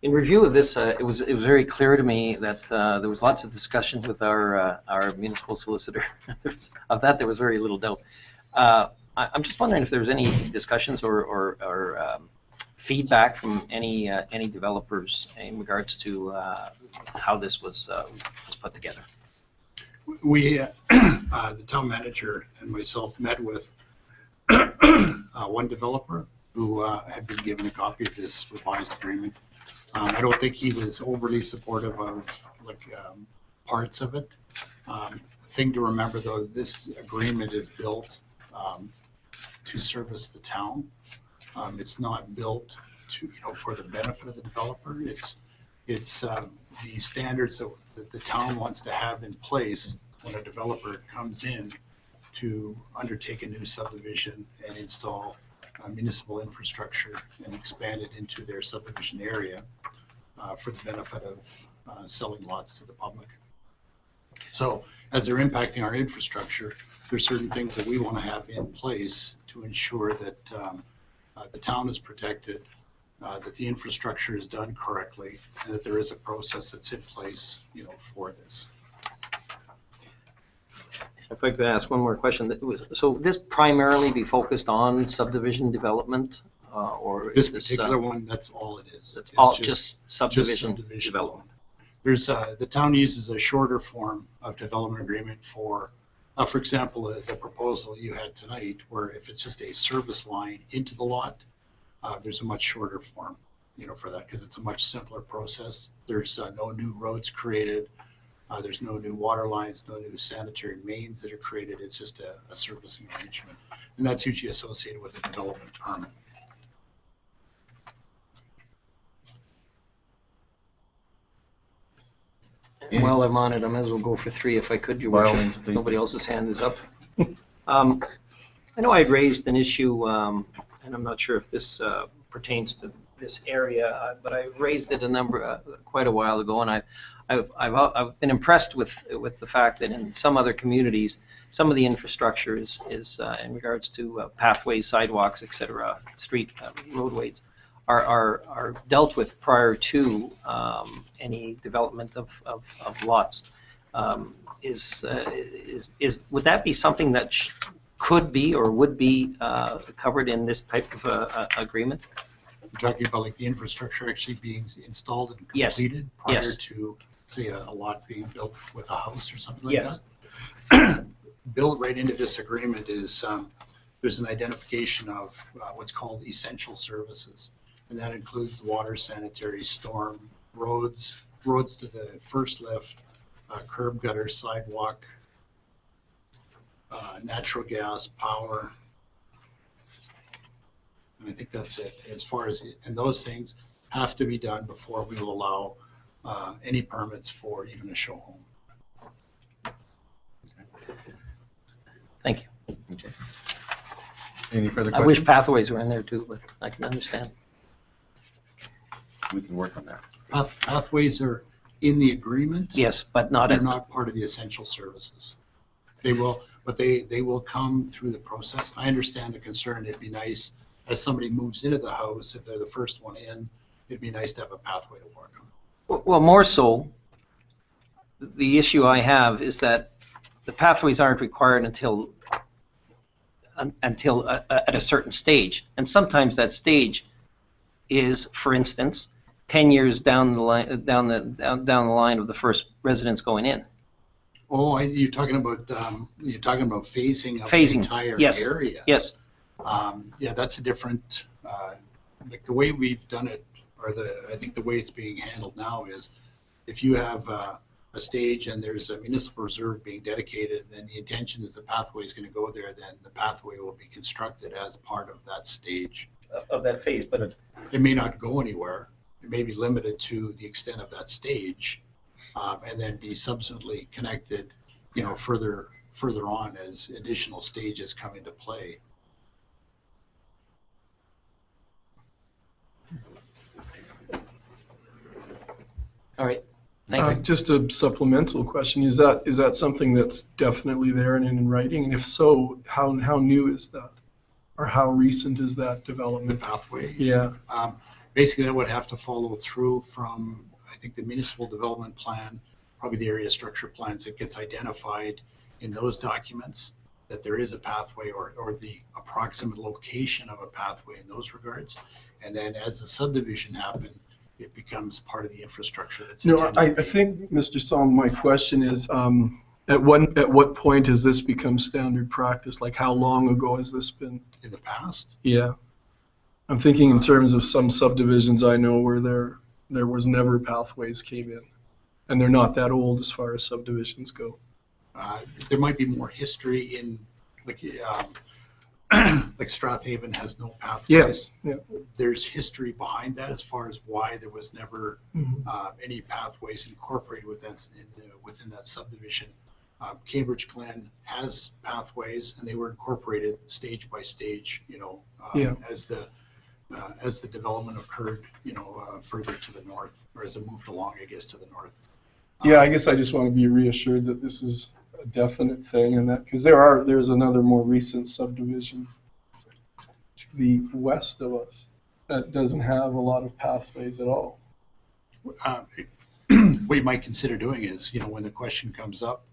S7: In review of this, it was very clear to me that there was lots of discussions with our municipal solicitor. Of that, there was very little doubt. I'm just wondering if there was any discussions or feedback from any developers in regards to how this was put together.
S12: We, the town manager and myself, met with one developer who had been given a copy of this revised agreement. I don't think he was overly supportive of parts of it. Thing to remember though, this agreement is built to service the town. It's not built to, for the benefit of the developer. It's It's the standards that the town wants to have in place when a developer comes in to undertake a new subdivision and install municipal infrastructure and expand it into their subdivision area for the benefit of selling lots to the public. So as they're impacting our infrastructure, there's certain things that we want to have in place to ensure that the town is protected, that the infrastructure is done correctly, and that there is a process that's in place, for this.
S7: If I could ask one more question, so this primarily be focused on subdivision development, or
S12: This
S7: is this,
S12: particular one, that's all it is.
S7: It's
S12: It's
S7: all just subdivision
S12: subdivision
S7: development?
S12: There's the town uses a shorter form of development agreement for example, the proposal you had tonight, where if it's just a service line into the lot, there's a much shorter form, for that, because it's a much simpler process. There's no new roads created. There's no new water lines, no new sanitary mains that are created. It's just a servicing arrangement, and that's usually associated with a development permit.
S7: While I'm on it, I might as well go for 3 if I could, Your
S1: By all
S7: Worship.
S1: means, please.
S7: Nobody else's hand is up. I know I had raised an issue, and I'm not sure if this pertains to this area, but I raised it quite a while ago, and I've been impressed with the fact that in some other communities, some of the infrastructure is in regards to pathways, sidewalks, etc., street roadways, are dealt with prior to any development of lots. Would that be something that could be or would be covered in this type of agreement?
S12: You're talking about like the infrastructure actually being installed and
S7: Yes.
S12: completed prior
S7: Yes.
S12: to, say, a lot being built with a house or something like
S7: Yes.
S12: that? Built right into this agreement is there's an identification of what's called essential services, and that includes water, sanitary, storm, roads to the first lift, curb gutter, sidewalk, natural gas, power. And I think that's it as far as, and those things have to be done before we will allow any permits for even a show home.
S7: Thank you.
S1: Okay. Any further
S7: I
S1: questions?
S7: wish pathways were in there too, but I can understand.
S1: We can work on that.
S12: Pathways are in the agreement.
S7: Yes, but not
S12: They're not part of the essential services. They will, but they will come through the process. I understand the concern. It'd be nice, as somebody moves into the house, if they're the first one in, it'd be nice to have a pathway to walk on.
S7: Well, more so, the issue I have is that the pathways aren't required until at a certain stage, and sometimes that stage is, for instance, 10 years down the line, down the line of the first residents going in.
S12: Oh, you're talking about phasing of the
S7: Phasing,
S12: entire
S7: yes,
S12: area.
S7: yes.
S12: Yeah, that's a different, like the way we've done it, or I think the way it's being handled now is if you have a stage and there's a municipal reserve being dedicated, then the intention is the pathway is going to go there, then the pathway will be constructed as part of that stage.
S7: Of that phase, but
S12: it may not go anywhere. It may be limited to the extent of that stage, and then be subsequently connected, further on as additional stages come into play.
S7: all right. Thank you.
S10: Just a supplemental question, is that something that's definitely there and in writing? And if so, how new is that? Or how recent is that
S12: The
S10: development?
S12: pathway.
S10: Yeah,
S12: Basically, that would have to follow through from, I think, the municipal development plan, probably the area structure plans that gets identified in those documents, that there is a pathway or the approximate location of a pathway in those regards. And then as the subdivision happens, it becomes part of the infrastructure that's
S10: no,
S12: intended.
S10: I think, Mr. Somm, my question is, at what point has this become standard practice? Like, how long ago has this been?
S12: In the past.
S10: Yeah. I'm thinking in terms of some subdivisions I know where there was never pathways came in. And they're not that old as far as subdivisions go.
S12: There might be more history in, like, like Strathaven has no pathways.
S10: Yeah.
S12: There's history behind that as far as why there was never
S10: Mhm.
S12: any pathways incorporated within that subdivision. Cambridge Glen has pathways, and they were incorporated stage by stage,
S10: Yeah.
S12: as the development occurred, further to the north, or as it moved along, I guess, to the north.
S10: Yeah, I guess I just want to be reassured that this is a definite thing, and that, because there's another more recent subdivision to the west of us that doesn't have a lot of pathways at all.
S12: What you might consider doing is, when the question comes up,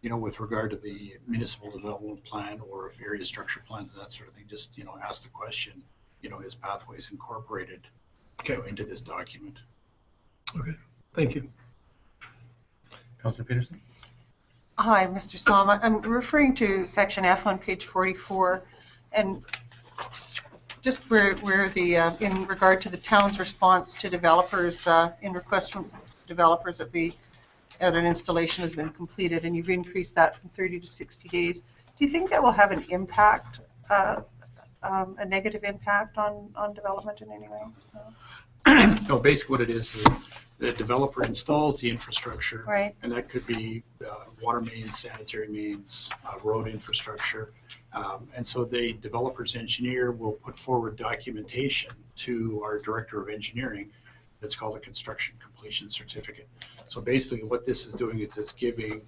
S12: with regard to the municipal development plan or if area structure plans and that sort of thing, just, ask the question, is pathways incorporated, into this document?
S10: Okay, thank you.
S1: Councillor Peterson?
S4: Hi, Mr. Salma. I'm referring to section F on page 44, and just where the, in regard to the town's response to developers, in request from developers that an installation has been completed, and you've increased that from 30 to 60 days. Do you think that will have an impact, a negative impact on development in any way?
S12: No, basically what it is, the developer installs the infrastructure.
S4: Right.
S12: And that could be water mains, sanitary mains, road infrastructure. And so the developer's engineer will put forward documentation to our director of engineering that's called a construction completion certificate. So basically what this is doing is it's giving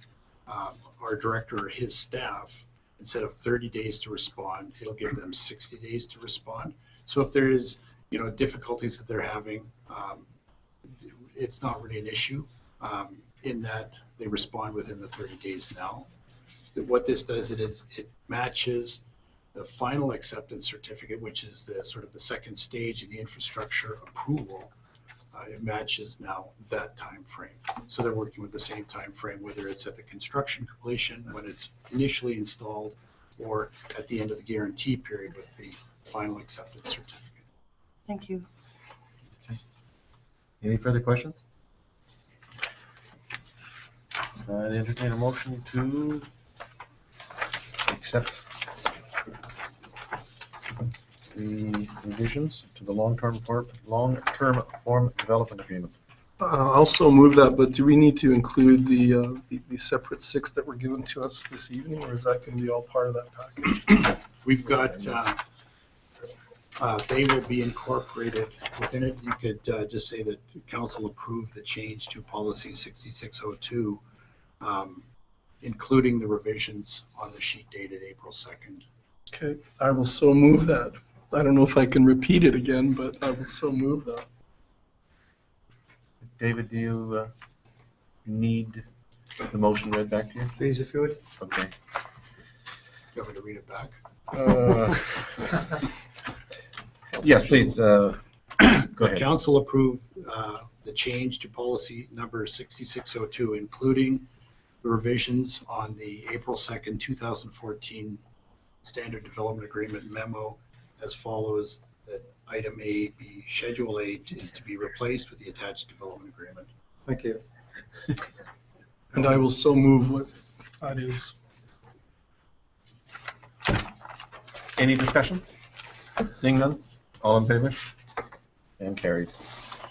S12: our director or his staff, instead of 30 days to respond, it'll give them 60 days to respond. So if there is, difficulties that they're having, it's not really an issue in that they respond within the 30 days now. What this does, it matches the final acceptance certificate, which is the sort of the second stage of the infrastructure approval. It matches now that time frame. So they're working with the same time frame, whether it's at the construction completion, when it's initially installed, or at the end of the guarantee period with the final acceptance certificate.
S4: Thank you.
S1: Any further questions? I entertain a motion to accept the revisions to the long-term form development agreement.
S10: Also move that, but do we need to include the separate 6 that were given to us this evening, or is that going to be all part of that package?
S12: We've got, they will be incorporated within it. You could just say that council approved the change to policy 6602, including the revisions on the sheet dated April 2nd.
S10: Okay, I will so move that. I don't know if I can repeat it again, but I will so move that.
S1: David, do you need the motion read back to you?
S10: Please, if you would.
S1: Okay.
S12: Do you want me to read it back?
S1: Yes, please. Go ahead.
S12: Council approved the change to policy number 6602, including the revisions on the April 2nd, 2014 Standard Development Agreement memo as follows: that item A, be Schedule A, is to be replaced with the attached development agreement.
S10: Thank you. And I will so move what that is.
S1: Any discussion? Seeing none? All in favor? And carried.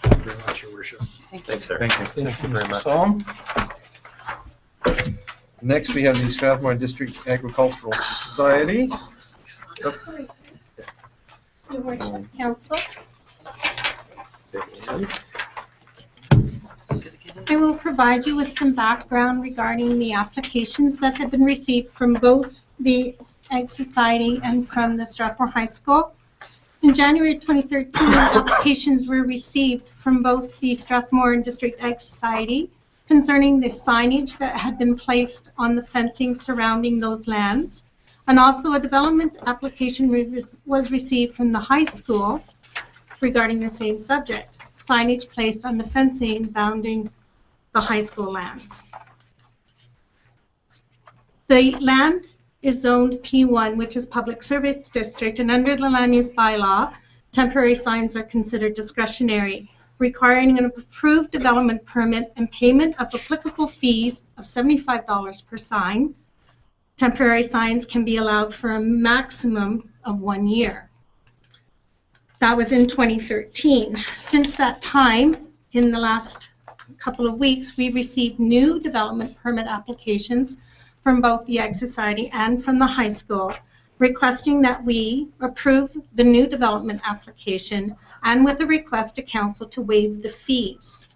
S12: Thank you very much, Your Worship.
S1: Thanks, sir. Thank you.
S10: Thank you,
S1: very
S10: Mr.
S1: much.
S10: Psalm.
S1: Next, we have the Strathmore District Agricultural Society.
S3: Your Worship, Council. I will provide you with some background regarding the applications that have been received from both the Ag Society and from the Strathmore High School. In January 2013, applications were received from both the Strathmore and District Ag Society concerning the signage that had been placed on the fencing surrounding those lands. And also a development application was received from the high school regarding the same subject, signage placed on the fencing bounding the high school lands. The land is zoned P1, which is Public Service District, and under the land use bylaw, temporary signs are considered discretionary, requiring an approved development permit and payment of applicable fees of $75 per sign. temporary signs can be allowed for a maximum of 1 year. That was in 2013. Since that time, in the last couple of weeks, we received new development permit applications from both the Ag Society and from the high school, requesting that we approve the new development application and with a request to council to waive the fees.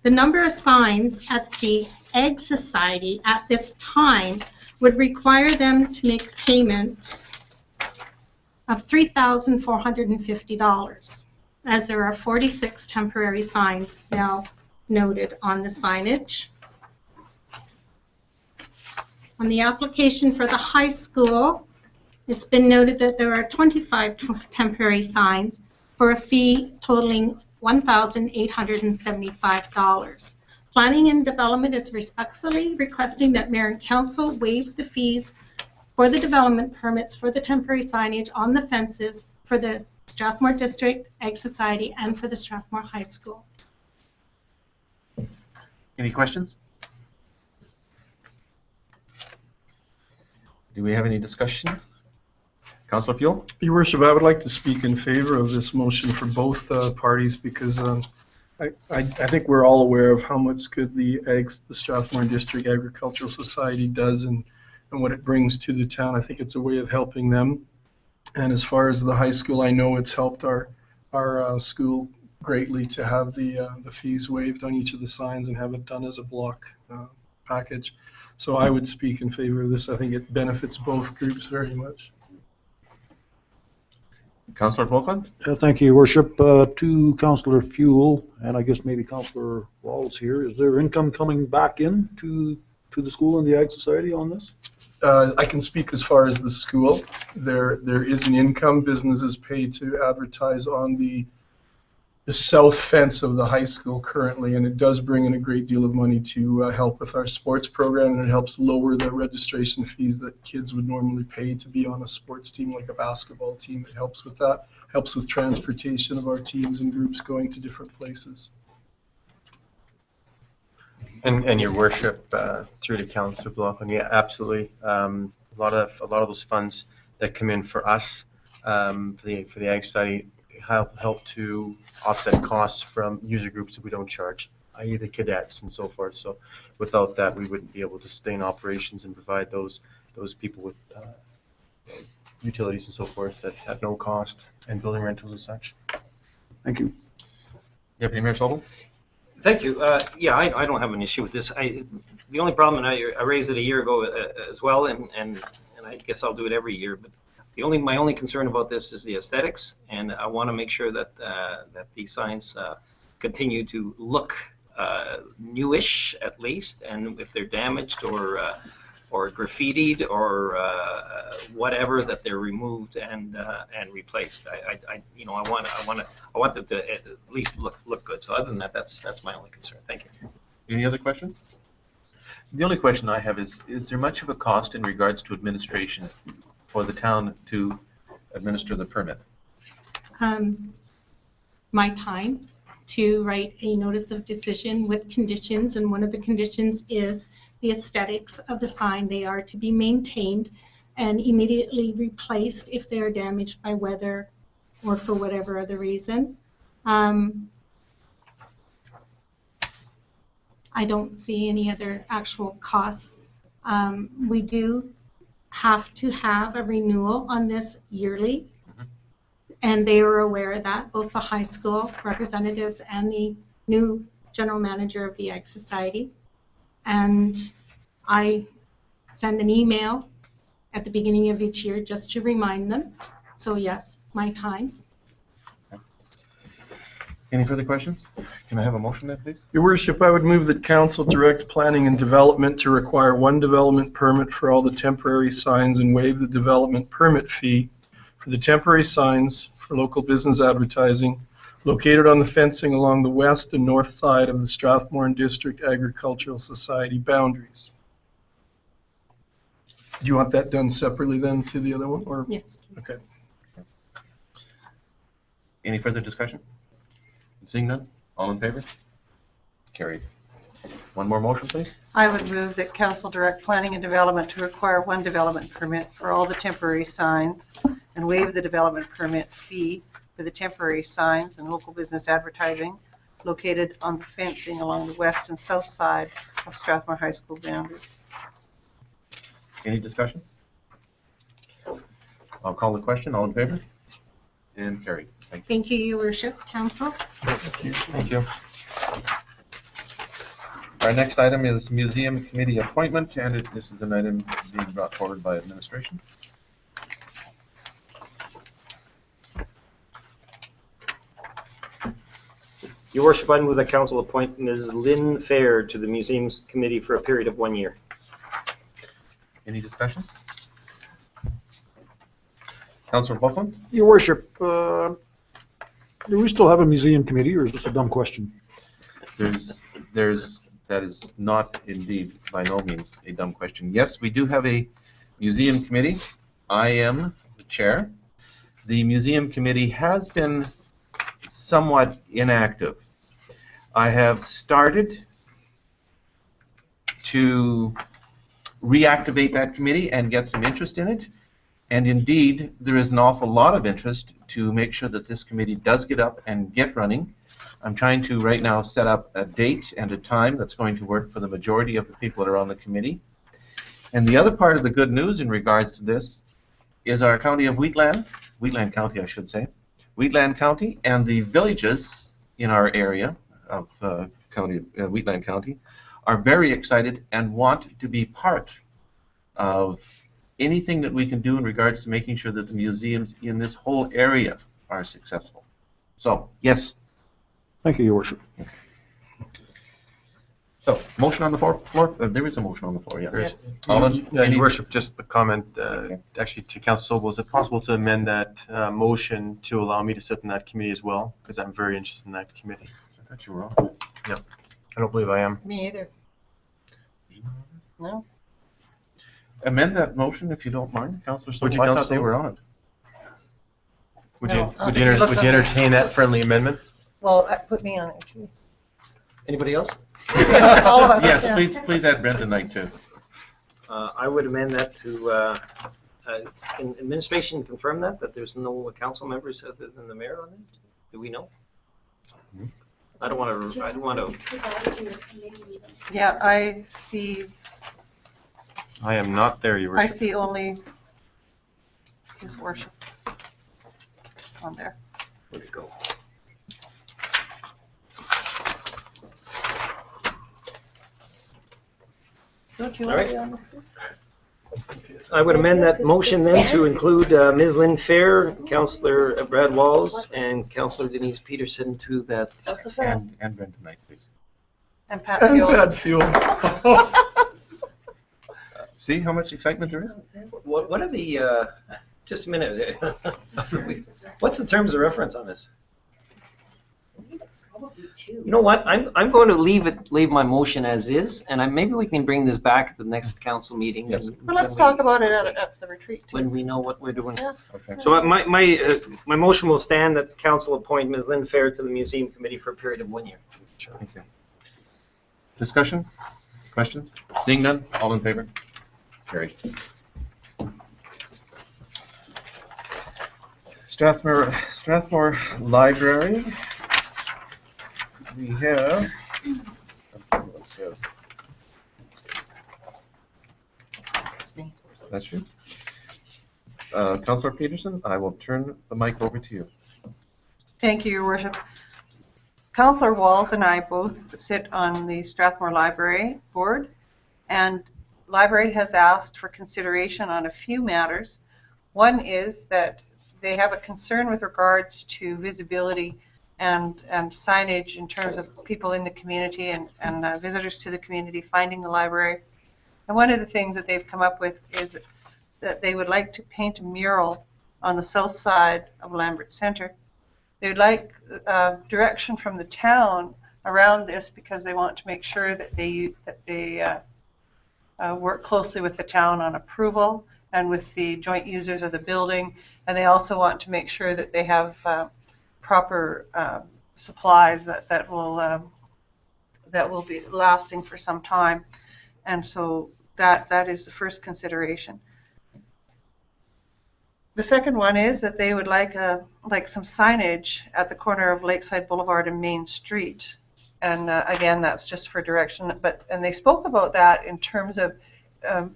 S3: The number of signs at the Ag Society at this time would require them to make payment of $3,450, as there are 46 temporary signs now noted on the signage. On the application for the high school, it's been noted that there are 25 temporary signs for a fee totaling $1,875. Planning and Development is respectfully requesting that Mayor and Council waive the fees for the development permits for the temporary signage on the fences for the Strathmore District, Ag Society, and for the Strathmore High School.
S1: Any questions? Do we have any discussion? Councillor Fuel?
S10: Your Worship, I would like to speak in favor of this motion for both parties because I think we're all aware of how much good the Strathmore District Agricultural Society does and what it brings to the town. I think it's a way of helping them. And as far as the high school, I know it's helped our school greatly to have the fees waived on each of the signs and have it done as a block package. So I would speak in favor of this. I think it benefits both groups very much.
S1: Councillor Falkland?
S8: Thank you, Your Worship. To Councillor Fuel, and I guess maybe Councillor Walls here, is there income coming back in to the school and the Ag Society on this?
S10: I can speak as far as the school. There is an income. Businesses pay to advertise on the south fence of the high school currently, and it does bring in a great deal of money to help with our sports program, and it helps lower the registration fees that kids would normally pay to be on a sports team like a basketball team. It helps with that, helps with transportation of our teams and groups going to different places.
S9: And Your Worship, through to Councillor Blockman, yeah, absolutely. A lot of those funds that come in for us, for the Ag Study, help to offset costs from user groups that we don't charge, i.e. the cadets and so forth. So without that, we wouldn't be able to sustain operations and provide those people with utilities and so forth that have no cost, and building rentals and such.
S8: Thank you.
S1: Deputy Mayor Sobel?
S7: Thank you. Yeah, I don't have an issue with this. The only problem, and I raised it a year ago as well, and I guess I'll do it every year, but my only concern about this is the aesthetics, and I want to make sure that these signs continue to look newish at least, and if they're damaged or graffitied or whatever, that they're removed and replaced. I want them to at least look good. So other than that, that's my only concern. Thank you.
S1: Any other questions?
S14: The only question I have is there much of a cost in regards to administration for the town to administer the permit?
S3: My time to write a notice of decision with conditions, and one of the conditions is the aesthetics of the sign. They are to be maintained and immediately replaced if they are damaged by weather or for whatever other reason. I don't see any other actual costs. We do have to have a renewal on this yearly, and they are aware of that, both the high school representatives and the new general manager of the Ag Society. And I send an email at the beginning of each year just to remind them. So yes, my time.
S1: Any further questions? Can I have a motion then, please?
S10: Your Worship, I would move that Council direct Planning and Development to require one development permit for all the temporary signs and waive the development permit fee for the temporary signs for local business advertising located on the fencing along the west and north side of the Strathmore and District Agricultural Society boundaries. Do you want that done separately then to the other one? Or?
S3: Yes, please.
S10: Okay.
S1: Any further discussion? Seeing none, all in favor? Carried. One more motion, please.
S4: I would move that council direct planning and development to require one development permit for all the temporary signs and waive the development permit fee for the temporary signs and local business advertising located on the fencing along the west and south side of Strathmore High School boundary.
S1: Any discussion? I'll call the question. All in favor? And carried. Thank you.
S3: Thank you, Your Worship, Council.
S1: Thank you. Our next item is Museum Committee appointment, and this is an item being brought forward by administration.
S7: Your Worship, I move that council appoint Ms. Lynn Fair to the Museums Committee for a period of 1 year.
S1: Any discussion? Councillor Buckland?
S8: Your Worship, do we still have a museum committee, or is this a dumb question?
S1: That is not indeed by no means a dumb question. Yes, we do have a museum committee. I am the chair. The museum committee has been somewhat inactive. I have started to reactivate that committee and get some interest in it. And indeed, there is an awful lot of interest to make sure that this committee does get up and get running. I'm trying to right now set up a date and a time that's going to work for the majority of the people that are on the committee. And the other part of the good news in regards to this is our county of Wheatland County, I should say, Wheatland County, and the villages in our area of Wheatland County are very excited and want to be part of anything that we can do in regards to making sure that the museums in this whole area are successful. So, yes.
S8: Thank you, Your Worship.
S1: So, motion on the floor? There is a motion on the floor, yes.
S4: Yes.
S9: Your Worship, just a comment, actually to Council Sobel, is it possible to amend that motion to allow me to sit in that committee as well? Because I'm very interested in that committee.
S1: I thought you were on.
S9: Yeah, I don't believe I am.
S4: Me either. No?
S1: Amend that motion if you don't mind, Councillor Sobel.
S9: Would you,
S1: I thought
S9: Councillor
S1: they
S9: Sobel?
S1: were on it.
S9: Would
S4: No,
S9: you entertain that friendly amendment?
S4: Well, put me on it, too.
S7: Anybody else?
S4: All of us.
S1: Yes,
S4: Yeah.
S1: please add Brenda Knight too.
S7: I would amend that to, can administration confirm that there's no council members other than the mayor on it? Do we know? I don't want to.
S4: Yeah, I see,
S9: I am not there, Your
S4: I
S9: Worship.
S4: see only His Worship on there.
S7: Where'd it go?
S4: Don't you
S7: All
S4: want
S7: right.
S4: to be on this one?
S7: I would amend that motion then to include Ms. Lynn Fair, Councillor Brad Walls, and Councillor Denise Peterson to that.
S1: And Brenda Knight, please.
S4: And Pat
S10: And
S4: Field.
S10: bad fuel.
S1: See how much excitement there is?
S7: What are the, just a minute. What's the terms of reference on this? You know what, I'm going to leave my motion as is, and maybe we can bring this back at the next council meeting.
S1: Yes.
S4: Well, let's talk about it at the retreat, too.
S7: When we know what we're doing.
S4: Yeah.
S1: Okay.
S7: So my motion will stand that council appoint Ms. Lynn Fair to the museum committee for a period of 1 year.
S1: Thank you. Discussion? Questions? Seeing none, all in favor? Carried. Strathmore Library. We have. That's you. Councillor Peterson, I will turn the mic over to you.
S4: Thank you, Your Worship. Councillor Walls and I both sit on the Strathmore Library Board, and Library has asked for consideration on a few matters. One is that they have a concern with regards to visibility and signage in terms of people in the community and visitors to the community finding the library. And one of the things that they've come up with is that they would like to paint a mural on the south side of Lambert Centre. They would like direction from the town around this because they want to make sure that they work closely with the town on approval and with the joint users of the building. And they also want to make sure that they have proper supplies that will that will be lasting for some time. And so that is the first consideration. The second one is that they would like some signage at the corner of Lakeside Boulevard and Main Street. And again, that's just for direction. And they spoke about that in terms of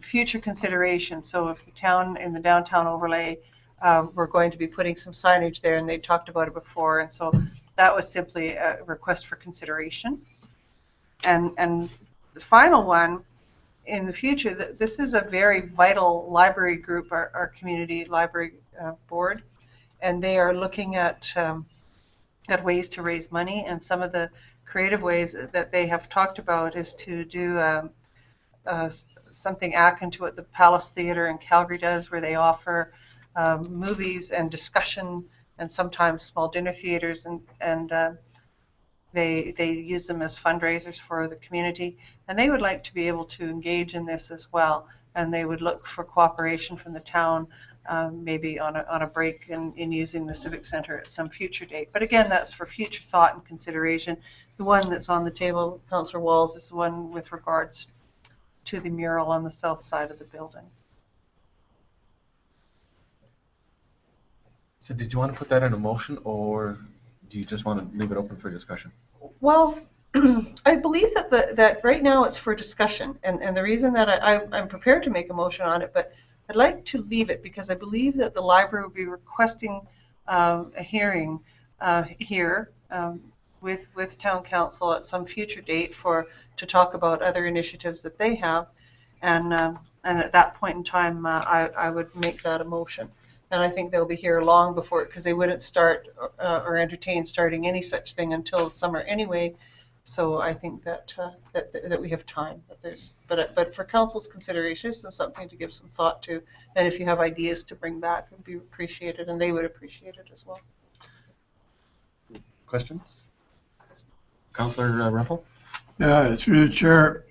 S4: future consideration. So if the town in the downtown overlay we're going to be putting some signage there, and they talked about it before. And so that was simply a request for consideration. And the final one, in the future, this is a very vital library group, our community library board, and they are looking at ways to raise money. And some of the creative ways that they have talked about is to do something akin to what the Palace Theatre in Calgary does, where they offer movies and discussion and sometimes small dinner theaters, and they use them as fundraisers for the community, and they would like to be able to engage in this as well. And they would look for cooperation from the town, maybe on a break in using the Civic Center at some future date. But again, that's for future thought and consideration. The one that's on the table, Councillor Walls, is the one with regards to the mural on the south side of the building.
S14: So did you want to put that in a motion, or do you just want to leave it open for discussion?
S4: Well, I believe that right now it's for discussion, and the reason that I'm prepared to make a motion on it, but I'd like to leave it because I believe that the library will be requesting a hearing here with town council at some future date to talk about other initiatives that they have, and at that point in time I would make that a motion. And I think they'll be here long before, because they wouldn't start or entertain starting any such thing until summer anyway. So I think that we have time. But for council's consideration, so something to give some thought to. And if you have ideas to bring back, it would be appreciated, and they would appreciate it as well.
S1: Questions? Councillor Rempel?
S15: Yeah, through the chair.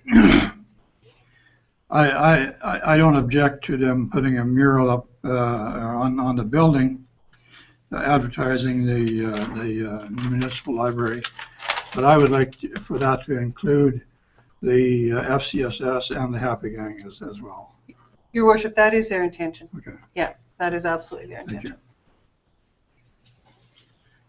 S15: I don't object to them putting a mural up on the building, advertising the municipal library, but I would like for that to include the FCSS and the Happy Gang as well.
S4: Your Worship, that is their intention.
S15: Okay.
S4: Yeah, that is absolutely their intention.
S15: Thank you.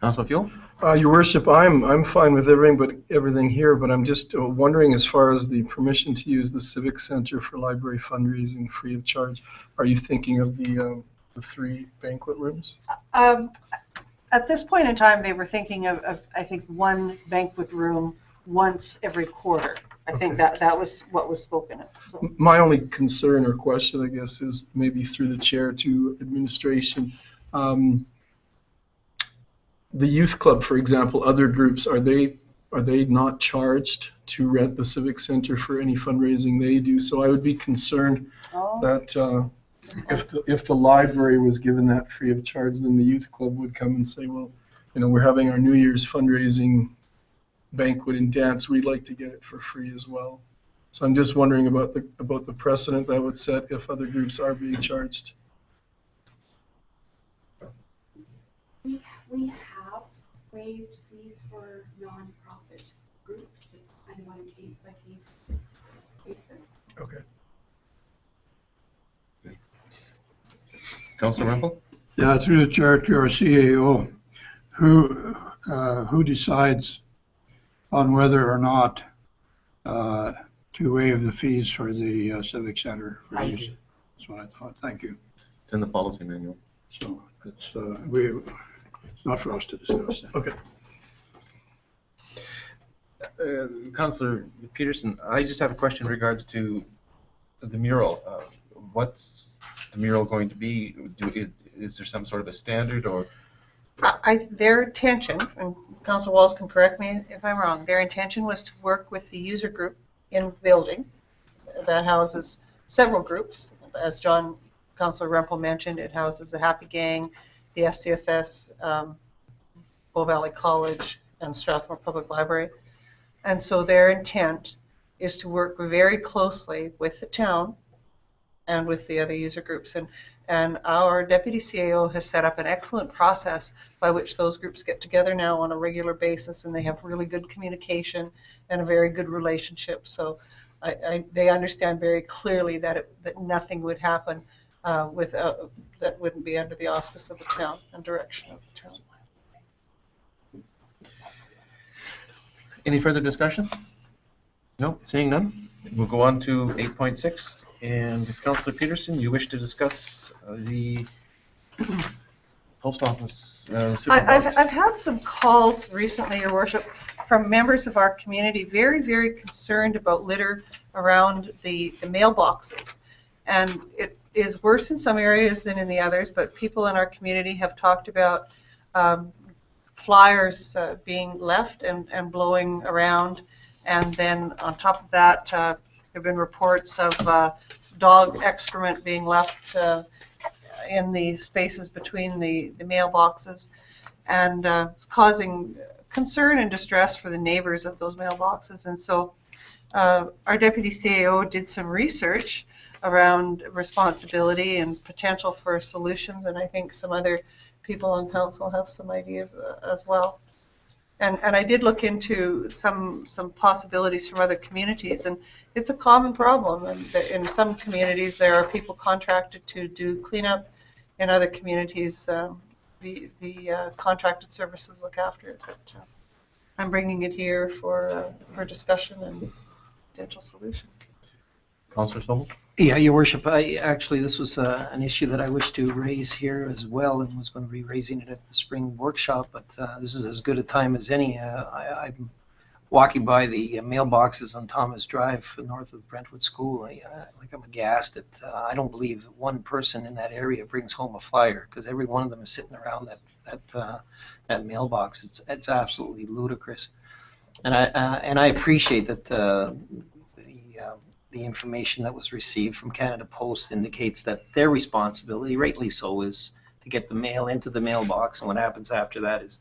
S1: Councillor Fuel?
S10: Your Worship, I'm fine with everything here, but I'm just wondering, as far as the permission to use the Civic Center for library fundraising free of charge, are you thinking of the 3 banquet rooms?
S4: At this point in time, they were thinking of I think 1 banquet room once every quarter. I think that was what was spoken of. So.
S10: My only concern or question, I guess, is maybe through the chair to administration. The youth club, for example, other groups, are they not charged to rent the Civic Center for any fundraising they do? So I would be concerned that if the library was given that free of charge, then the youth club would come and say, well, we're having our New Year's fundraising banquet and dance, we'd like to get it for free as well. So I'm just wondering about the precedent that would set if other groups are being charged.
S11: We have waived fees for non-profit groups. It's kind of on a case-by-case basis.
S10: Okay.
S1: Councillor Rempel?
S15: Yeah, through the chair to our CAO, who decides on whether or not to waive the fees for the Civic Center for use? That's what I thought. Thank you.
S1: It's in the policy manual.
S15: So it's not for us to discuss that.
S10: Okay.
S1: Councillor Peterson, I just have a question in regards to the mural. What's the mural going to be? Is there some sort of a standard, or?
S4: Their intention, and Councillor Walls can correct me if I'm wrong, their intention was to work with the user group in the building that houses several groups. As Councillor Rempel mentioned, it houses the Happy Gang, the FCSS, Bow Valley College, and Strathmore Public Library. And so their intent is to work very closely with the town and with the other user groups. And And our deputy CAO has set up an excellent process by which those groups get together now on a regular basis, and they have really good communication and a very good relationship. So they understand very clearly that nothing would happen that wouldn't be under the auspice of the town and direction of the town.
S1: Any further discussion? No, seeing none. We'll go on to 8.6. And Councillor Peterson, you wish to discuss the post office super box?
S4: I've had some calls recently, Your Worship, from members of our community very, very concerned about litter around the mailboxes. And it is worse in some areas than in the others, but people in our community have talked about flyers being left and blowing around. And then on top of that, there have been reports of dog excrement being left in the spaces between the mailboxes, and it's causing concern and distress for the neighbors of those mailboxes. And so our deputy CAO did some research around responsibility and potential for solutions, and I think some other people on council have some ideas as well. And I did look into some possibilities from other communities, and it's a common problem. And in some communities, there are people contracted to do cleanup. In other communities, the contracted services look after it. But I'm bringing it here for discussion and potential solution.
S1: Councillor Sobel?
S7: Yeah, Your Worship, this was an issue that I wish to raise here as well, and was going to be raising it at the spring workshop, but this is as good a time as any. I'm walking by the mailboxes on Thomas Drive north of Brentwood School. I'm aghast at, I don't believe that one person in that area brings home a flyer, because every one of them is sitting around that mailbox. It's absolutely ludicrous. And I appreciate that the information that was received from Canada Post indicates that their responsibility, rightly so, is to get the mail into the mailbox, and what happens after that is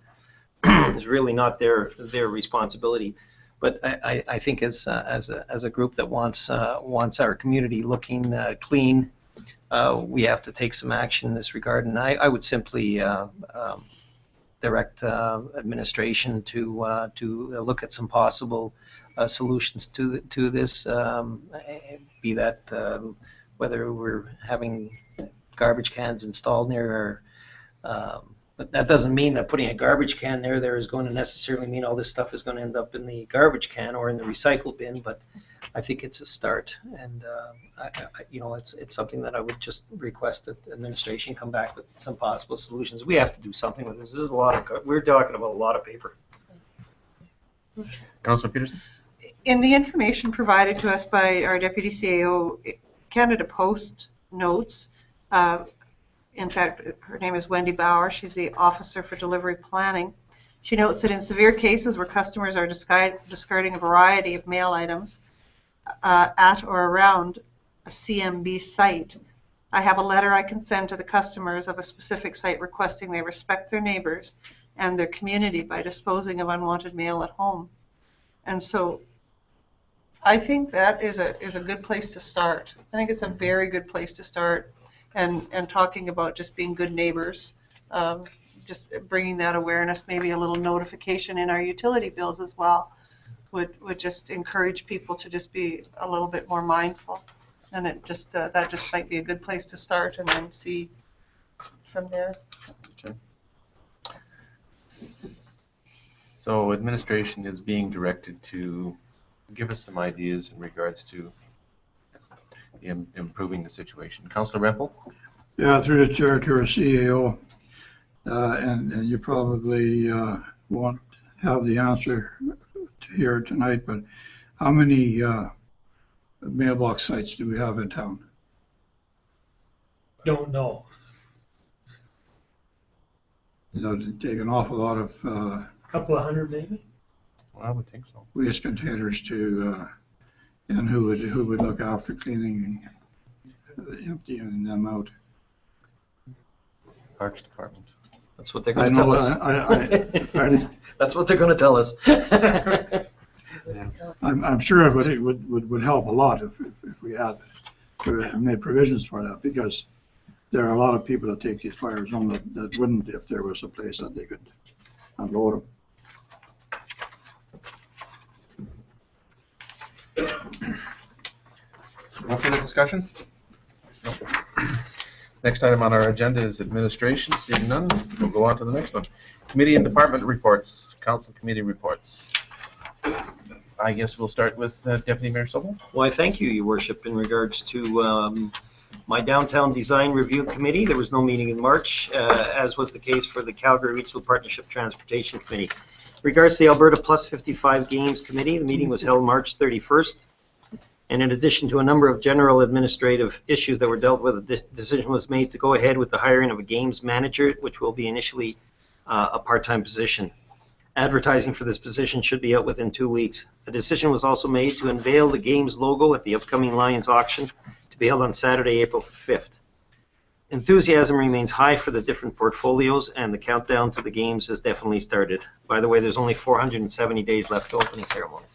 S7: is really not their responsibility. But I think as a group that wants our community looking clean, we have to take some action in this regard. And I would simply direct administration to look at some possible solutions to this, be that whether we're having garbage cans installed near our, but that doesn't mean that putting a garbage can there is going to necessarily mean all this stuff is going to end up in the garbage can or in the recycle bin, but I think it's a start, and it's something that I would just request that administration come back with some possible solutions. We have to do something with this. This is a lot of, we're talking about a lot of paper.
S1: Councillor Peterson?
S4: In the information provided to us by our deputy CAO, Canada Post notes, in fact, her name is Wendy Bauer, she's the Officer for Delivery Planning. She notes that in severe cases where customers are discarding a variety of mail items at or around a CMB site, I have a letter I can send to the customers of a specific site requesting they respect their neighbors and their community by disposing of unwanted mail at home. And so I think that is a good place to start. I think it's a very good place to start, and talking about just being good neighbors, just bringing that awareness, maybe a little notification in our utility bills as well, would just encourage people to just be a little bit more mindful. And it just that just might be a good place to start, and then see from there.
S1: Okay. So administration is being directed to give us some ideas in regards to improving the situation. Councillor Rempel?
S15: Yeah, through the chair to our CAO, and you probably won't have the answer here tonight, but how many mailbox sites do we have in town?
S16: Don't know.
S15: That would take an awful lot of
S16: Couple of hundred maybe?
S1: Well, I would think so.
S15: waste containers to, and who would look after cleaning and emptying them out?
S1: Parks Department.
S7: That's what they're going to tell us. That's what they're going to tell us.
S15: I'm sure it would help a lot if we had made provisions for that, because there are a lot of people that take these flyers home that wouldn't if there was a place that they could unload them.
S14: No further discussion? No. Next item on our agenda is administration. Seeing none, we'll go on to the next one. Committee and department reports, council committee reports. I guess we'll start with Deputy Mayor Sobel.
S7: Well, I thank you, Your Worship, in regards to my Downtown Design Review Committee. There was no meeting in March, as was the case for the Calgary Regional Partnership Transportation Committee. In regards to the Alberta Plus 55 Games Committee, the meeting was held March 31st. And in addition to a number of general administrative issues that were dealt with, this decision was made to go ahead with the hiring of a games manager, which will be initially a part-time position. Advertising for this position should be out within 2 weeks. A decision was also made to unveil the games logo at the upcoming Lions auction to be held on Saturday, April 5th. Enthusiasm remains high for the different portfolios, and the countdown to the games has definitely started. By the way, there's only 470 days left to opening ceremony.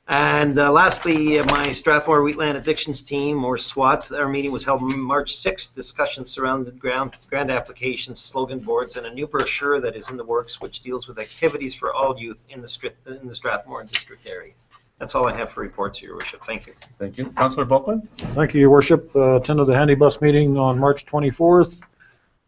S7: And lastly, my Strathmore Wheatland Addictions Team, or SWAT, our meeting was held March 6th. Discussions surrounded grant applications, slogan boards, and a new brochure that is in the works, which deals with activities for all youth in the Strathmore district area. That's all I have for reports, Your Worship. Thank you.
S14: Thank you. Councillor Bulkman?
S8: Thank you, Your Worship. Attended the Handy Bus meeting on March 24th.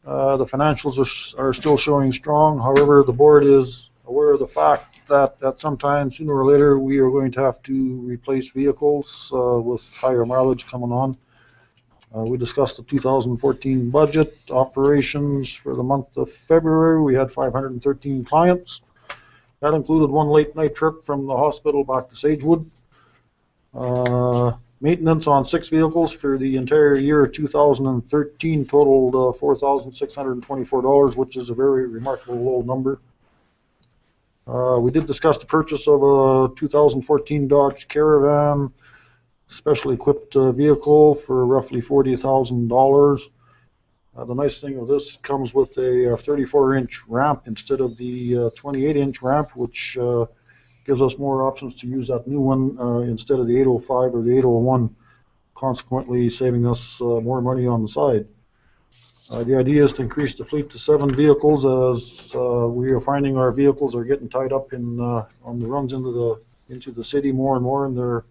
S8: The financials are still showing strong. However, the board is aware of the fact that sometime sooner or later we are going to have to replace vehicles with higher mileage coming on. We discussed the 2014 budget operations for the month of February. We had 513 clients. That included one late night trip from the hospital back to Sagewood. Maintenance on 6 vehicles for the entire year of 2013 totaled $4,624, which is a very remarkable low number. We did discuss the purchase of a 2014 Dodge Caravan, specially equipped vehicle for roughly $40,000. The nice thing of this, it comes with a 34-inch ramp instead of the 28-inch ramp, which gives us more options to use that new one instead of the 805 or the 801, consequently saving us more money on the side. The idea is to increase the fleet to 7 vehicles, as we are finding our vehicles are getting tied up in on the runs into the city more and more, and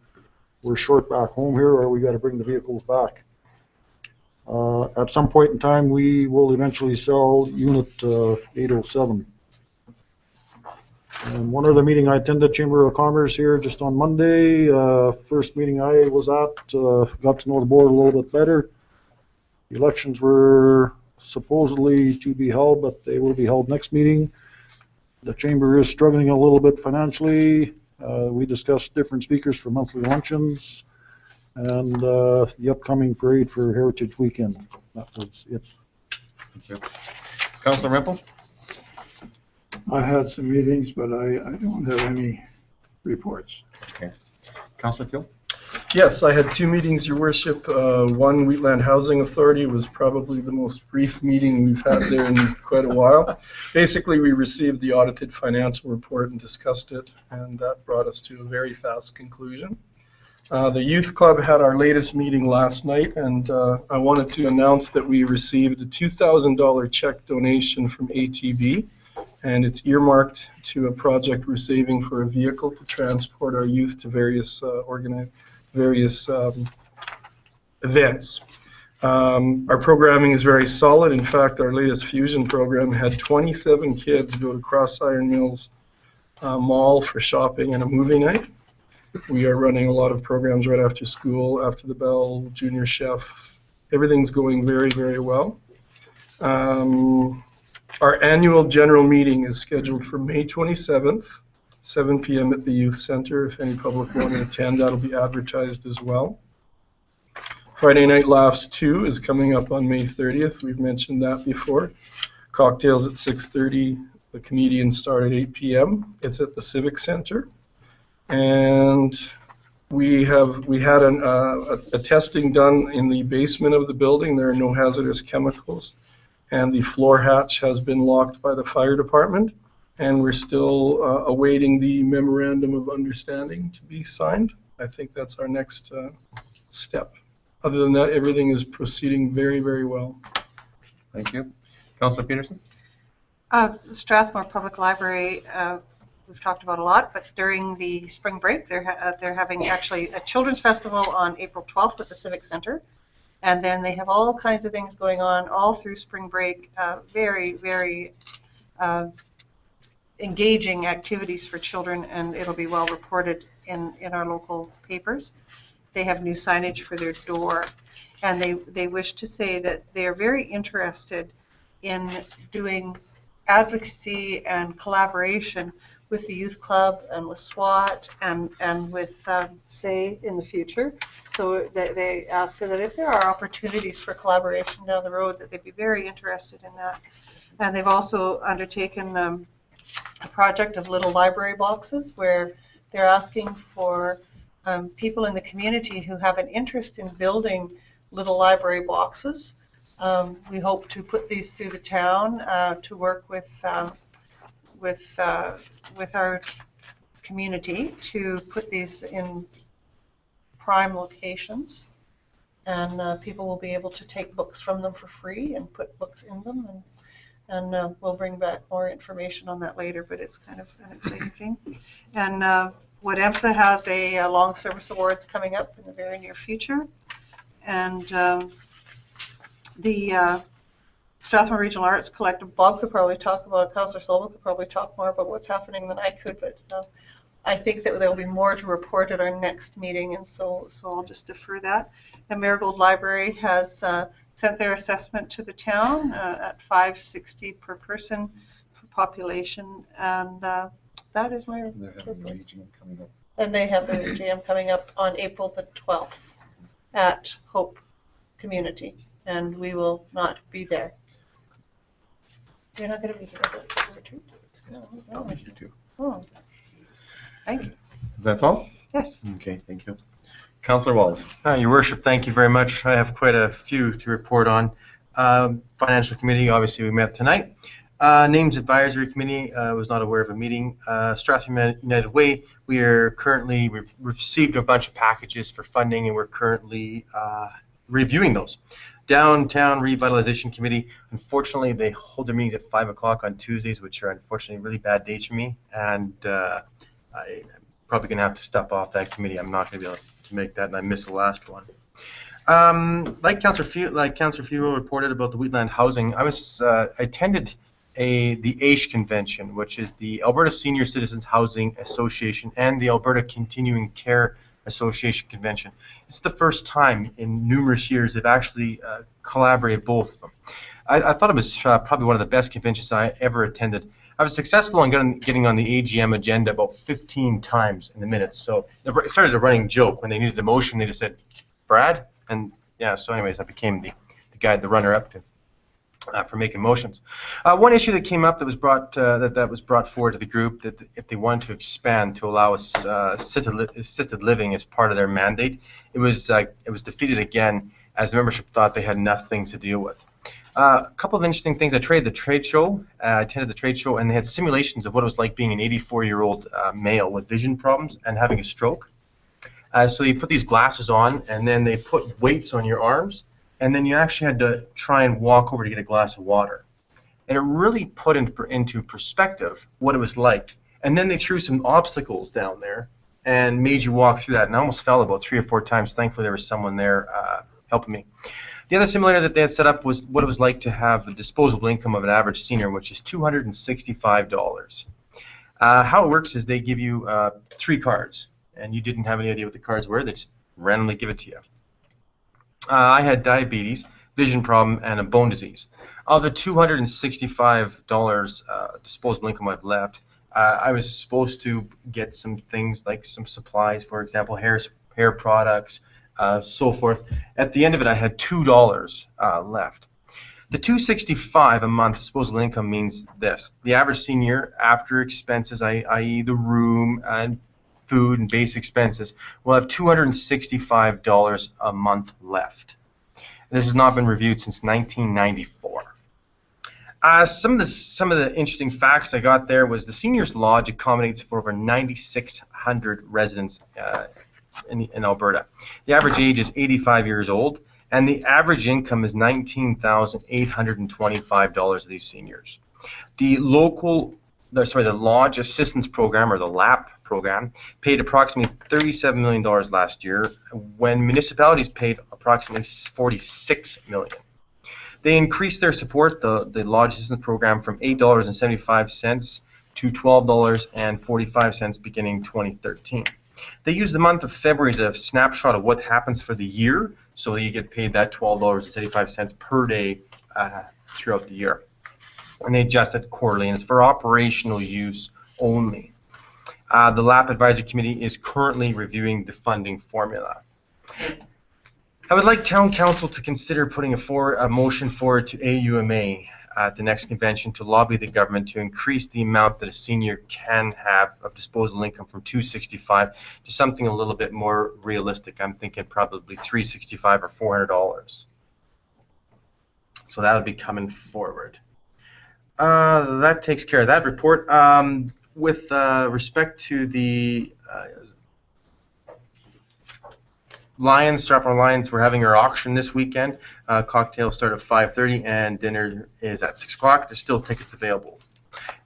S8: we're short back home here, or we got to bring the vehicles back. At some point in time, we will eventually sell Unit 807. And one other meeting I attended, Chamber of Commerce here just on Monday. First meeting I was at, got to know the board a little bit better. Elections were supposedly to be held, but they will be held next meeting. The chamber is struggling a little bit financially. We discussed different speakers for monthly luncheons and the upcoming parade for Heritage Weekend. That was it.
S14: Thank you. Councillor Rempel?
S15: I had some meetings, but I don't have any reports.
S14: Okay. Councillor Gill?
S10: Yes, I had 2 meetings, Your Worship. One, Wheatland Housing Authority, was probably the most brief meeting we've had there in quite a while. Basically, we received the audited financial report and discussed it, and that brought us to a very fast conclusion. The Youth Club had our latest meeting last night, and I wanted to announce that we received a $2,000 check donation from ATB, and it's earmarked to a project we're saving for a vehicle to transport our youth to various events. Our programming is very solid. In fact, our latest Fusion program had 27 kids go to Cross Iron Mills Mall for shopping and a movie night. We are running a lot of programs right after school, after the bell, junior chef. Everything's going very, very well. Our annual general meeting is scheduled for May 27th. 7 p.m. at the Youth Center. If any public want to attend, that'll be advertised as well. Friday Night Laughs 2 is coming up on May 30th. We've mentioned that before. Cocktails at 6:30. The comedians start at 8 p.m. It's at the Civic Center. And we had a testing done in the basement of the building. There are no hazardous chemicals. And the floor hatch has been locked by the fire department. And we're still awaiting the memorandum of understanding to be signed. I think that's our next step. Other than that, everything is proceeding very, very well.
S14: Thank you. Councillor Peterson?
S4: Strathmore Public Library, we've talked about a lot, but during the spring break, they're having actually a children's festival on April 12th at the Civic Center. And then they have all kinds of things going on all through spring break, very, very engaging activities for children, and it'll be well reported in our local papers. They have new signage for their door, and they wish to say that they are very interested in doing advocacy and collaboration with the youth club and with SWAT and with SAY in the future. So they ask that if there are opportunities for collaboration down the road, that they'd be very interested in that. And they've also undertaken a project of little library boxes where they're asking for people in the community who have an interest in building little library boxes. We hope to put these through the town to work with our community to put these in prime locations, and people will be able to take books from them for free and put books in them, and we'll bring back more information on that later, but it's kind of an exciting thing. And WADEMSA has a long service awards coming up in the very near future, and the Strathmore Regional Arts Collective, Bob could probably talk about, Councillor Sobel could probably talk more about what's happening than I could, but I think that there will be more to report at our next meeting, and so I'll just defer that. And Marigold Library has sent their assessment to the town at $5.60 per person for population, and that is my report. And they have their AGM coming up on April the 12th at Hope Community, and we will not be there. You're not going to be here for the retreat?
S14: No, I'll be here too.
S4: Oh, thank you.
S14: That's all?
S4: Yes.
S14: Okay, thank you. Councillor Wallace.
S9: Your Worship, thank you very much. I have quite a few to report on. Financial Committee, obviously we met tonight. Names Advisory Committee, was not aware of a meeting. Strathmore United Way, we've received a bunch of packages for funding, and we're currently reviewing those. Downtown Revitalization Committee, unfortunately they hold their meetings at 5 o'clock on Tuesdays, which are unfortunately really bad days for me, and I'm probably going to have to step off that committee. I'm not going to be able to make that, and I missed the last one. Like Councillor Furo reported about the Wheatland housing, I attended the AISH convention, which is the Alberta Senior Citizens Housing Association and the Alberta Continuing Care Association convention. It's the first time in numerous years they've actually collaborated both of them. I thought it was probably one of the best conventions I ever attended. I was successful in getting on the AGM agenda about 15 times in the minutes. So it started a running joke. When they needed a motion, they just said, Brad? And yeah, so anyways, I became the guy, the runner-up for making motions. One issue that came up that was brought that was brought forward to the group, that if they wanted to expand to allow us assisted living as part of their mandate, it was defeated again, as the membership thought they had enough things to deal with. A couple of interesting things. I attended the trade show, and they had simulations of what it was like being an 84-year-old male with vision problems and having a stroke. So you put these glasses on, and then they put weights on your arms, and then you actually had to try and walk over to get a glass of water. And it really put into perspective what it was like. And then they threw some obstacles down there and made you walk through that. And I almost fell about 3 or 4 times. Thankfully, there was someone there helping me. The other simulator that they had set up was what it was like to have the disposable income of an average senior, which is $265. How it works is they give you 3 cards, and you didn't have any idea what the cards were. They just randomly give it to you. I had diabetes, vision problem, and a bone disease. Of the $265 disposable income I've left, I was supposed to get some things like some supplies, for example, hair products, so forth. At the end of it, I had $2 left. The $265 a month disposable income means this: the average senior, after expenses, i.e. the room and food and base expenses, will have $265 a month left. This has not been reviewed since 1994. Some of the interesting facts I got there was the Seniors Lodge accommodates for over 9,600 residents in Alberta. The average age is 85 years old, and the average income is $19,825 of these seniors. The Lodge Assistance Program, or the LAP program, paid approximately $37 million last year, when municipalities paid approximately $46 million. They increased their support, the Lodge Assistance Program, from $8.75 to $12.45 beginning 2013. They use the month of February as a snapshot of what happens for the year, so you get paid that $12.75 per day throughout the year. And they adjust it quarterly, and it's for operational use only. The LAP Advisory Committee is currently reviewing the funding formula. I would like Town Council to consider putting a motion forward to AUMA at the next convention to lobby the government to increase the amount that a senior can have of disposable income from $265 to something a little bit more realistic. I'm thinking probably $365 or $400. So that would be coming forward. That takes care of that report. With respect to the Strathmore Lions, we're having our auction this weekend. Cocktails start at 5:30 and dinner is at 6 o'clock. There's still tickets available.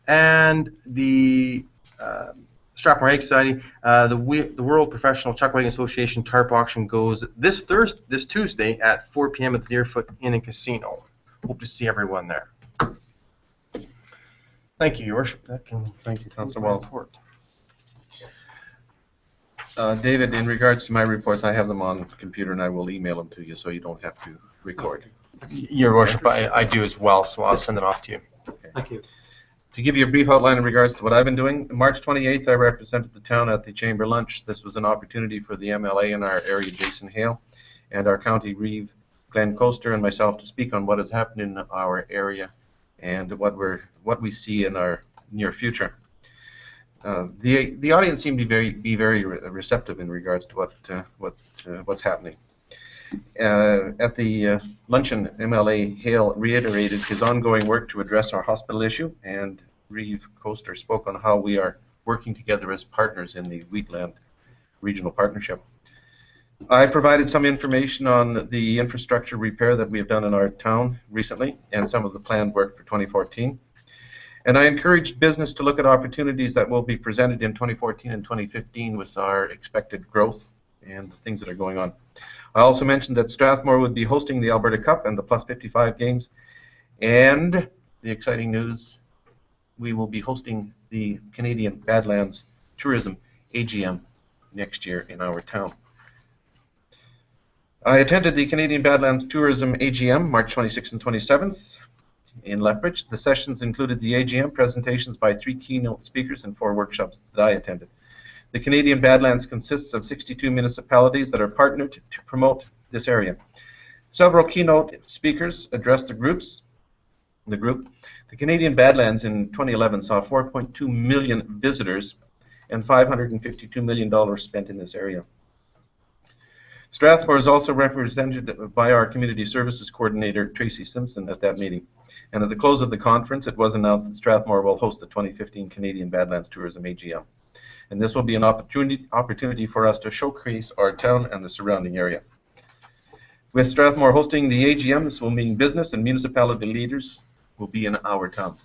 S9: And the Strathmore Egg Society, the World Professional Chuckwagon Association tarp auction goes this Tuesday at 4 p.m. at the Deerfoot Inn and Casino. Hope to see everyone there. Thank you, Your Worship.
S14: Thank you, Councillor Wells. David, in regards to my reports, I have them on the computer and I will email them to you so you don't have to record.
S9: Your Worship, I do as well, so I'll send it off to you.
S14: Okay. Thank you. To give you a brief outline in regards to what I've been doing, March 28th I represented the town at the Chamber Lunch. This was an opportunity for the MLA in our area, Jason Hale, and our County Reeve, Glenn Coaster, and myself to speak on what has happened in our area and what we see in our near future. The audience seemed to be very receptive in regards to what's happening. At the luncheon, MLA Hale reiterated his ongoing work to address our hospital issue, and Reeve Coaster spoke on how we are working together as partners in the Wheatland Regional Partnership. I provided some information on the infrastructure repair that we have done in our town recently and some of the planned work for 2014. And I encouraged business to look at opportunities that will be presented in 2014 and 2015 with our expected growth and the things that are going on. I also mentioned that Strathmore would be hosting the Alberta Cup and the Plus 55 games. And the exciting news, we will be hosting the Canadian Badlands Tourism AGM next year in our town. I attended the Canadian Badlands Tourism AGM March 26th and 27th in Lethbridge. The sessions included the AGM presentations by 3 keynote speakers and 4 workshops that I attended. The Canadian Badlands consists of 62 municipalities that are partnered to promote this area. Several keynote speakers addressed the group. The Canadian Badlands in 2011 saw 4.2 million visitors and $552 million spent in this area. Strathmore is also represented by our Community Services Coordinator, Tracy Simpson, at that meeting. And at the close of the conference, it was announced that Strathmore will host the 2015 Canadian Badlands Tourism AGM. And this will be an opportunity for us to showcase our town and the surrounding area. With Strathmore hosting the AGM, this will mean business and municipality leaders will be in our town.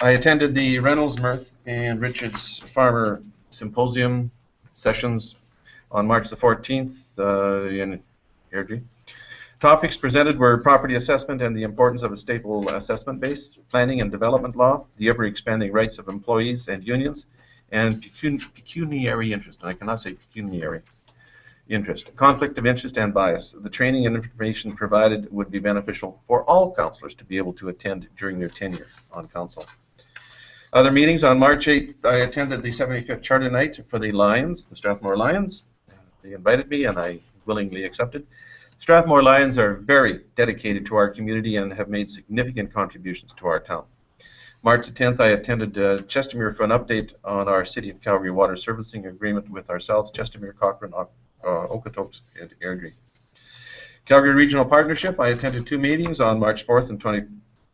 S14: I attended the Reynolds, Mirth, and Richards Farmer Symposium sessions on March the 14th in Airdrie. Topics presented were property assessment and the importance of a stable assessment base, planning and development law, the ever-expanding rights of employees and unions, and pecuniary interest. I cannot say pecuniary interest, conflict of interest and bias. The training and information provided would be beneficial for all councillors to be able to attend during their tenure on council. Other meetings on March 8th, I attended the 75th Charter Night for the Lions, the Strathmore Lions. They invited me and I willingly accepted. Strathmore Lions are very dedicated to our community and have made significant contributions to our town. March the 10th, I attended Chestermere for an update on our City of Calgary water servicing agreement with ourselves, Chestermere, Cochrane, Okotoks, and Airdrie. Calgary Regional Partnership, I attended 2 meetings on March 4th and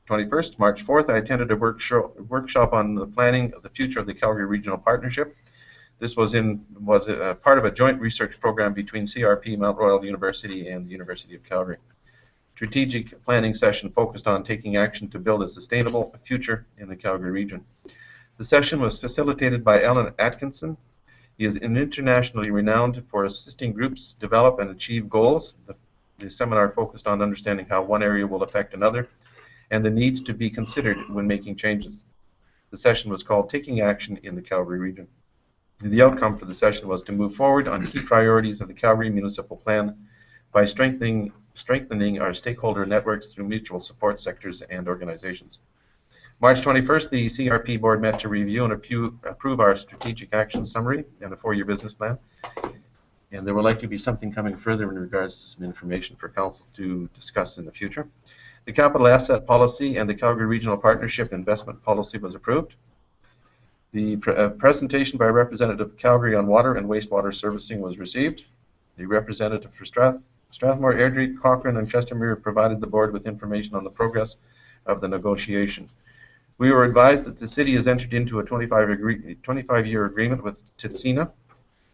S14: 21st. March 4th, I attended a workshop on the planning of the future of the Calgary Regional Partnership. This was part of a joint research program between CRP, Mount Royal University, and the University of Calgary. Strategic planning session focused on taking action to build a sustainable future in the Calgary region. The session was facilitated by Alan Atkinson. He is internationally renowned for assisting groups develop and achieve goals. The seminar focused on understanding how one area will affect another and the needs to be considered when making changes. The session was called Taking Action in the Calgary Region. The outcome for the session was to move forward on key priorities of the Calgary Municipal Plan by strengthening our stakeholder networks through mutual support sectors and organizations. March 21st, the CRP board met to review and approve our strategic action summary and a 4-year business plan. And there will likely be something coming further in regards to some information for council to discuss in the future. The capital asset policy and the Calgary Regional Partnership investment policy was approved. The presentation by Representative Calgary on water and wastewater servicing was received. The representative for Strathmore, Airdrie, Cochrane, and Chestermere provided the board with information on the progress of the negotiation. We were advised that the city has entered into a 25-year agreement with Titsina.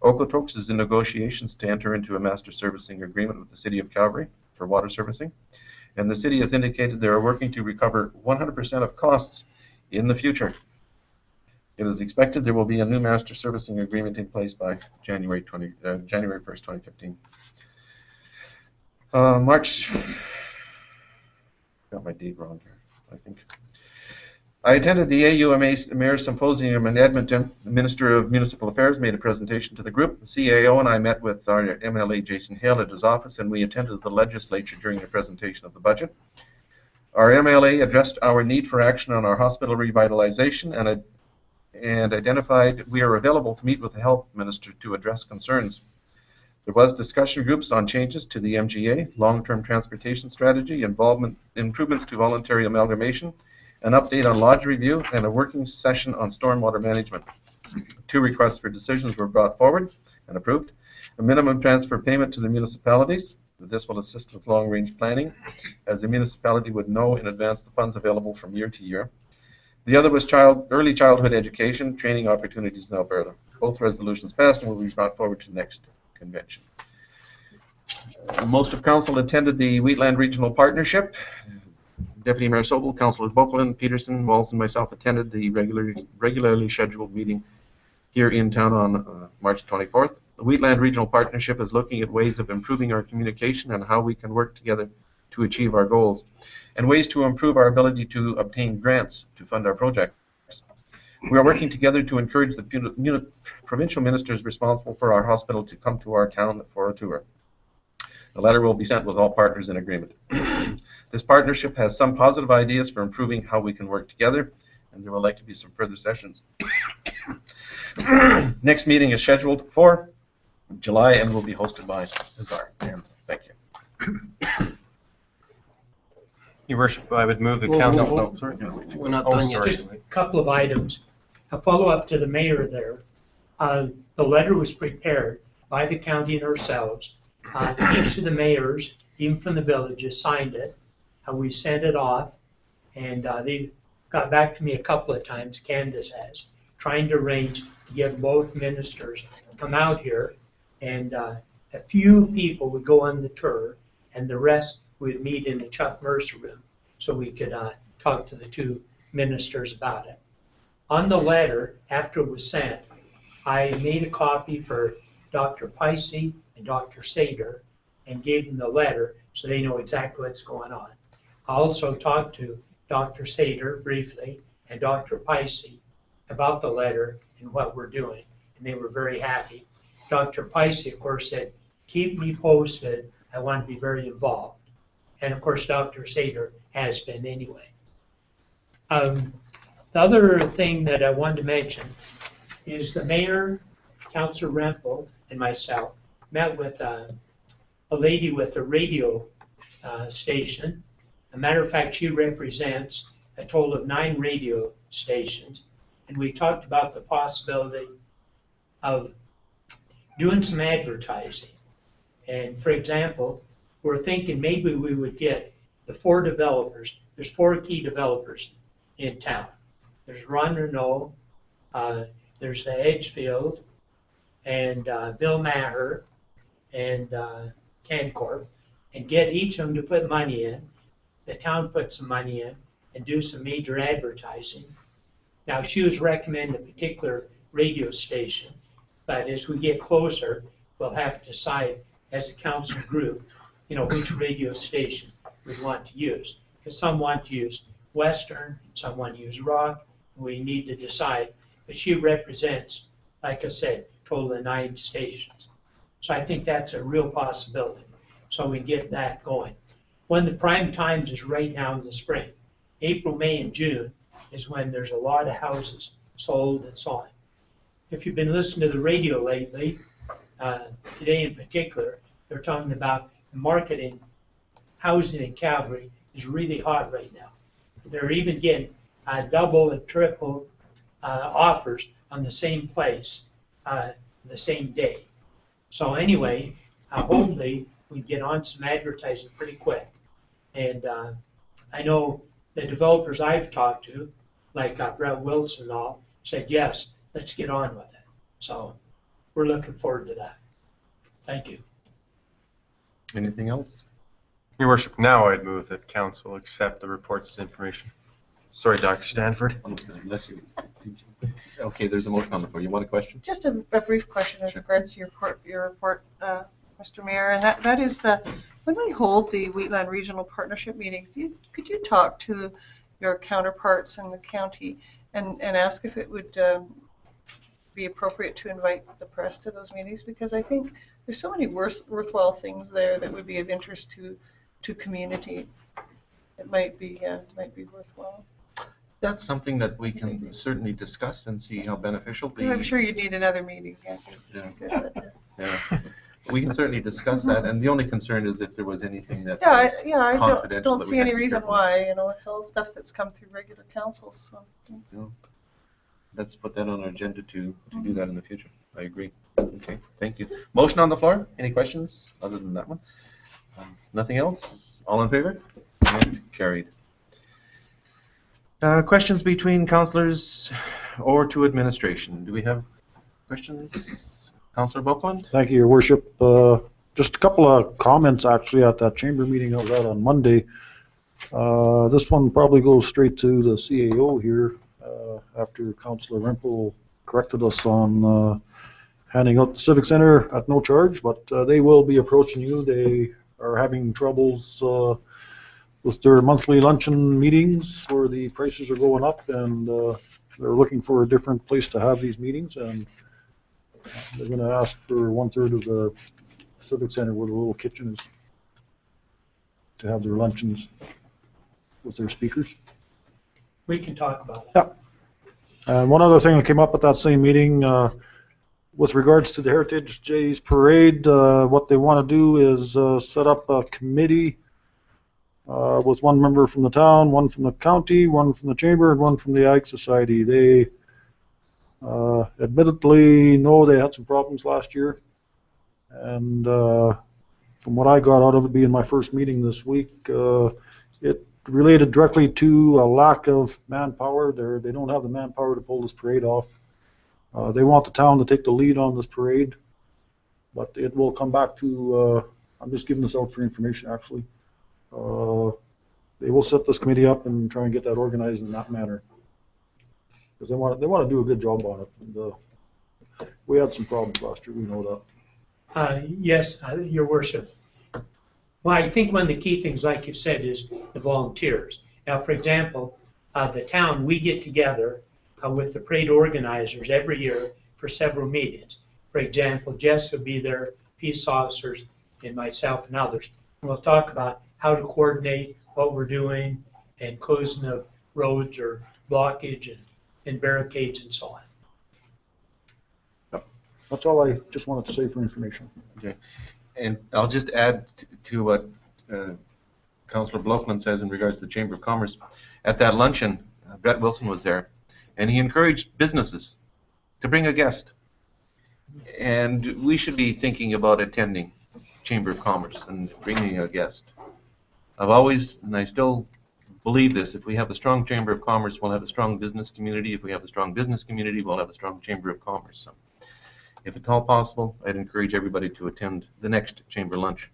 S14: Okotoks is in negotiations to enter into a master servicing agreement with the city of Calgary for water servicing. And the city has indicated they are working to recover 100% of costs in the future. It is expected there will be a new master servicing agreement in place by January 1st, 2015. Got my date wrong here, I think. I attended the AUMA Mayor's Symposium in Edmonton. The Minister of Municipal Affairs made a presentation to the group. The CAO and I met with our MLA Jason Hale at his office, and we attended the legislature during the presentation of the budget. Our MLA addressed our need for action on our hospital revitalization and identified we are available to meet with the Health Minister to address concerns. There was discussion groups on changes to the MGA, long-term transportation strategy, improvements to voluntary amalgamation, an update on lodge review, and a working session on stormwater management. 2 requests for decisions were brought forward and approved. A minimum transfer payment to the municipalities. This will assist with long-range planning, as the municipality would know in advance the funds available from year to year. The other was early childhood education, training opportunities in Alberta. Both resolutions passed and will be brought forward to the next convention. Most of council attended the Wheatland Regional Partnership. Deputy Mayor Sobel, Councillors Boakland, Peterson, Walls, and myself attended the regularly scheduled meeting here in town on March 24th. The Wheatland Regional Partnership is looking at ways of improving our communication and how we can work together to achieve our goals, and ways to improve our ability to obtain grants to fund our projects. We are working together to encourage the provincial ministers responsible for our hospital to come to our town for a tour. The letter will be sent with all partners in agreement. This partnership has some positive ideas for improving how we can work together, and there will likely be some further sessions. Next meeting is scheduled for July and will be hosted by Azar. And thank you.
S9: Your Worship, I would move the council.
S14: No, sorry.
S7: We're not done yet.
S16: Just a couple of items. A follow-up to the mayor there. The letter was prepared by the county and ourselves. Each of the mayors, even from the villages, signed it. We sent it off, and they got back to me a couple of times, Candace has, trying to arrange to get both ministers to come out here, and a few people would go on the tour, and the rest would meet in the Chuck Mercer room, so we could talk to the 2 ministers about it. On the letter, after it was sent, I made a copy for Dr. Picey and Dr. Sader and gave them the letter so they know exactly what's going on. I also talked to Dr. Sader briefly and Dr. Picey about the letter and what we're doing, and they were very happy. Dr. Picey, of course, said, keep me posted. I want to be very involved. And, of course, Dr. Sader has been anyway. The other thing that I wanted to mention is the mayor, Councillor Rempel, and myself met with a lady with a radio station. As a matter of fact, she represents a total of 9 radio stations, and we talked about the possibility of doing some advertising. And for example, we're thinking maybe we would get the 4 developers. There's 4 key developers in town. There's Ron Renault, there's the Edgefield, and Bill Maher and Cancorp, and get each of them to put money in. The town put some money in and do some major advertising. Now, she was recommending a particular radio station, but as we get closer, we'll have to decide as a council group, which radio station we want to use. Because some want to use Western, some want to use rock. We need to decide. But she represents, like I said, total of 9 stations. So I think that's a real possibility. So we get that going. When the prime times is right now in the spring. April, May, and June is when there's a lot of houses sold and so on. If you've been listening to the radio lately, today in particular, they're talking about the market in housing in Calgary is really hot right now. They're even getting double and triple offers on the same place the same day. So anyway, hopefully we get on some advertising pretty quick. And I know the developers I've talked to, like Brett Wilson and all, said, yes, let's get on with it. So we're looking forward to that. Thank you.
S14: Anything else?
S9: Your worship, now I'd move that council accept the reports as information. Sorry, Dr. Stanford.
S14: Unless you, okay, there's a motion on the floor. You want a question?
S4: Just a brief question as regards to your report, Mr. Mayor, and that is when we hold the Wheatland Regional Partnership meetings, could you talk to your counterparts in the county and ask if it would be appropriate to invite the press to those meetings? Because I think there's so many worthwhile things there that would be of interest to community. It might be worthwhile.
S1: That's something that we can certainly discuss and see how beneficial.
S4: I'm sure you'd need another meeting.
S1: Yeah. We can certainly discuss that, and the only concern is if there was anything that
S4: I
S1: confidential.
S4: don't see any reason why. It's all stuff that's come through regular councils. So.
S1: Let's put that on our agenda to do that in the future. I agree. Okay, thank you. Motion on the floor. Any questions other than that one? Nothing else? All in favor? And carried. Questions between councillors or to administration? Do we have questions? Councillor Buckland?
S8: Thank you, Your Worship. Just a couple of comments actually at that chamber meeting I was at on Monday. This one probably goes straight to the CAO here after Councillor Rempel corrected us on handing out the Civic Center at no charge, but they will be approaching you. They are having troubles with their monthly luncheon meetings where the prices are going up, and they're looking for a different place to have these meetings, and they're going to ask for 1/3 of the Civic Center where the little kitchen is to have their luncheons with their speakers.
S16: We can talk about it.
S8: Yeah. And one other thing that came up at that same meeting, with regards to the Heritage Days Parade, what they want to do is set up a committee with one member from the town, one from the county, one from the chamber, and one from the Ag Society. They admittedly know they had some problems last year, and from what I got out of it being my first meeting this week, it related directly to a lack of manpower. They don't have the manpower to pull this parade off. They want the town to take the lead on this parade, but it will come back to, I'm just giving this out for information actually. They will set this committee up and try and get that organized in that manner, because they want to do a good job on it. And, we had some problems last year, we know that.
S16: Yes, Your Worship. Well, I think one of the key things, like you said, is the volunteers. Now, for example, the town, we get together with the parade organizers every year for several meetings. For example, Jess will be there, peace officers, and myself and others. And we'll talk about how to coordinate what we're doing and closing of roads or blockage and barricades and so on.
S8: Yep. That's all I just wanted to say for information.
S1: Okay. And I'll just add to what Councillor Bluffman says in regards to the Chamber of Commerce. At that luncheon, Brett Wilson was there, and he encouraged businesses to bring a guest. And we should be thinking about attending Chamber of Commerce and bringing a guest. I've always, and I still believe this, if we have a strong Chamber of Commerce, we'll have a strong business community. If we have a strong business community, we'll have a strong Chamber of Commerce. So If at all possible, I'd encourage everybody to attend the next chamber lunch.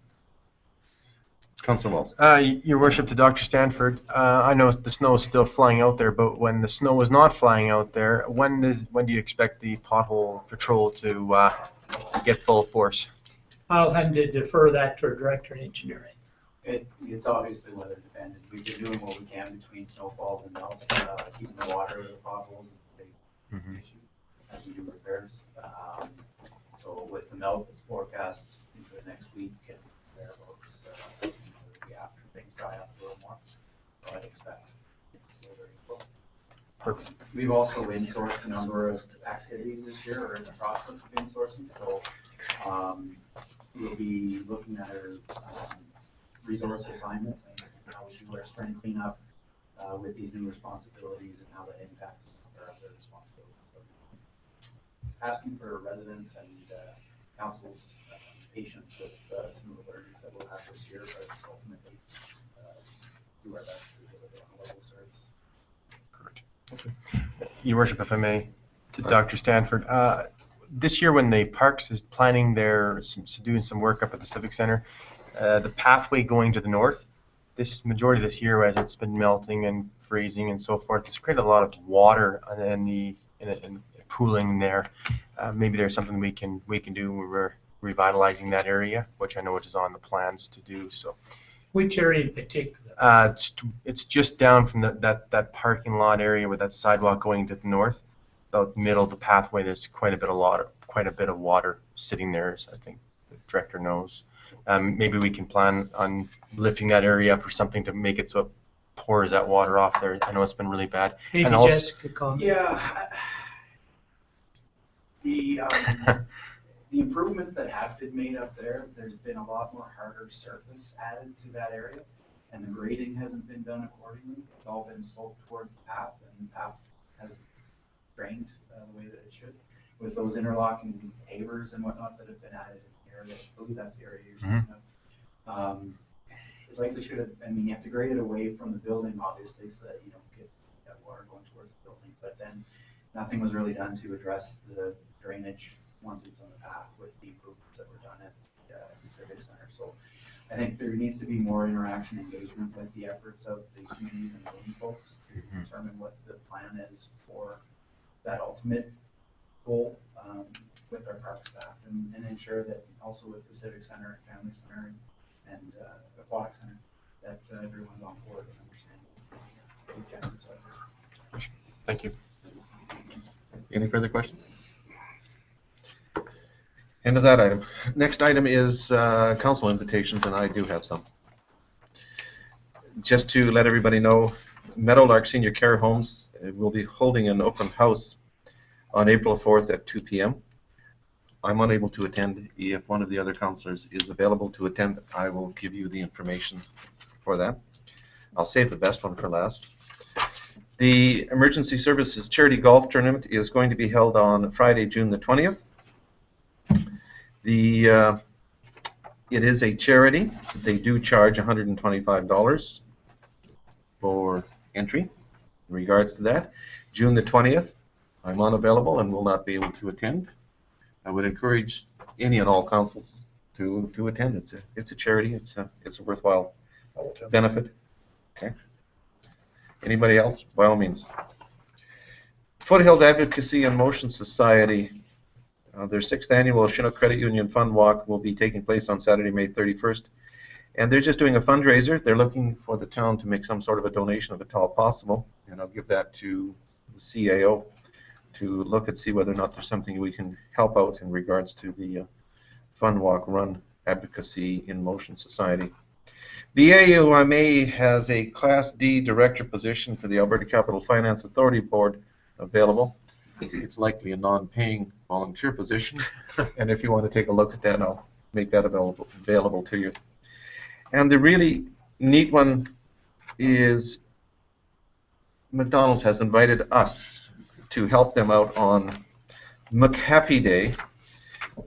S1: Councillor Walls.
S9: Your worship, to Dr. Stanford, I know the snow is still flying out there, but when the snow is not flying out there, when do you expect the pothole patrol to get full force?
S16: I'll have to defer that to our director of engineering.
S17: It's obviously weather dependent. We've been doing what we can between snowfalls and melts, keeping the water out of the potholes is a big issue as we do repairs. So with the melt that's forecast into the next week and thereabouts, after things dry up a little more, so I'd expect it's very full. We've also insourced a number of activities this year, or in the process of insourcing, so we'll be looking at our resource assignment and how we do our spring cleanup with these new responsibilities and how that impacts our other responsibilities. So, asking for residents and council's patience with some of the learnings that we'll have this year, but ultimately do our best to deliver on a level service.
S9: Correct. Okay. Your worship, if I may, to Dr. Stanford, this year when the Parks is planning doing some work up at the Civic Center, the pathway going to the north, this majority of this year as it's been melting and freezing and so forth, it's created a lot of water in pooling there. Maybe there's something we can do. We're revitalizing that area, which I know it is on the plans to do. So,
S16: which area in particular?
S9: It's just down from that parking lot area with that sidewalk going to the north. About the middle of the pathway, there's quite a bit of water sitting there, as I think the director knows. Maybe we can plan on lifting that area up or something to make it so it pours that water off there. I know it's been really bad.
S16: Maybe
S9: and also,
S16: Jessica comment.
S17: Yeah. The improvements that have been made up there, there's been a lot more harder surface added to that area, and the grading hasn't been done accordingly. It's all been sloped towards the path, and the path hasn't drained the way that it should. With those interlocking pavers and whatnot that have been added in the area, I believe that's the area you're speaking of. It likely should have, I mean, you have to grade it away from the building, obviously, so that you don't get that water going towards the building. But then nothing was really done to address the drainage once it's on the path with the improvements that were done at the Civic Center. So I think there needs to be more interaction and engagement with the efforts of the communities and building folks to determine what the plan is for that ultimate goal with our park staff and ensure that also with the Civic Center and Family Center and Aquatic Center that everyone's on board and understanding.
S9: Thank you.
S1: Any further questions? End of that item. Next item is council invitations, and I do have some. Just to let everybody know, Meadowlark Senior Care Homes will be holding an open house on April 4th at 2 p.m. I'm unable to attend. If one of the other councillors is available to attend, I will give you the information for that. I'll save the best one for last. The Emergency Services Charity Golf Tournament is going to be held on Friday, June the 20th. It is a charity. They do charge $125 for entry. In regards to that, June the 20th, I'm unavailable and will not be able to attend. I would encourage any and all councils to attend. It's a charity. It's a worthwhile benefit. Okay. Anybody else? By all means. Foothills Advocacy and Motion Society. Their 6th annual Chinook Credit Union Fund Walk will be taking place on Saturday, May 31st. And they're just doing a fundraiser. They're looking for the town to make some sort of a donation if at all possible. And I'll give that to the CAO to look and see whether or not there's something we can help out in regards to the Fund Walk Run Advocacy in Motion Society. The AUMA has a Class D director position for the Alberta Capital Finance Authority Board available. It's likely a non-paying volunteer position, and if you want to take a look at that, I'll make that available to you. And the really neat one is McDonald's has invited us to help them out on McHappy Day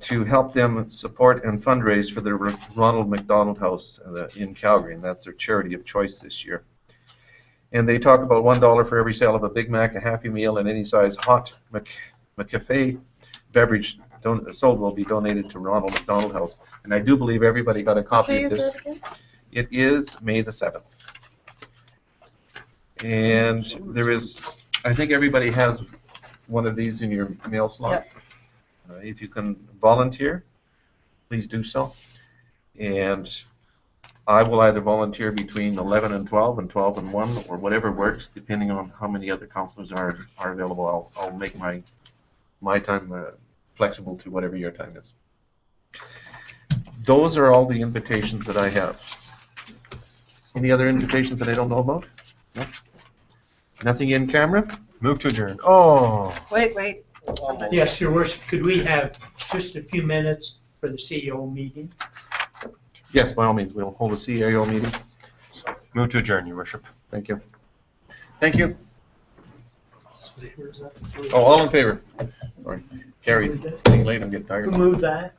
S1: to help them support and fundraise for the Ronald McDonald House in Calgary, and that's their charity of choice this year. And they talk about $1 for every sale of a Big Mac, a Happy Meal, and any size hot McCafe beverage
S14: sold will be donated to Ronald McDonald House. And I do believe everybody got a copy of this. It is May the 7th. And there is, I think everybody has one of these in your mail slot. If you can volunteer, please do so. And I will either volunteer between 11 and 12 and 12 and 1 or whatever works, depending on how many other councillors are available. I'll make my time flexible to whatever your time is. Those are all the invitations that I have. Any other invitations that I don't know about? No? Nothing in camera?
S9: Move to adjourn. Oh.
S4: Wait.
S16: Yes, Your Worship, could we have just a few minutes for the CEO meeting?
S14: Yes, by all means, we'll hold a CAO meeting.
S9: Move to adjourn, Your Worship.
S14: Thank you. Thank you. Oh, all in favor? Sorry. Carried. It's getting late, I'm getting tired.
S16: Who moved that?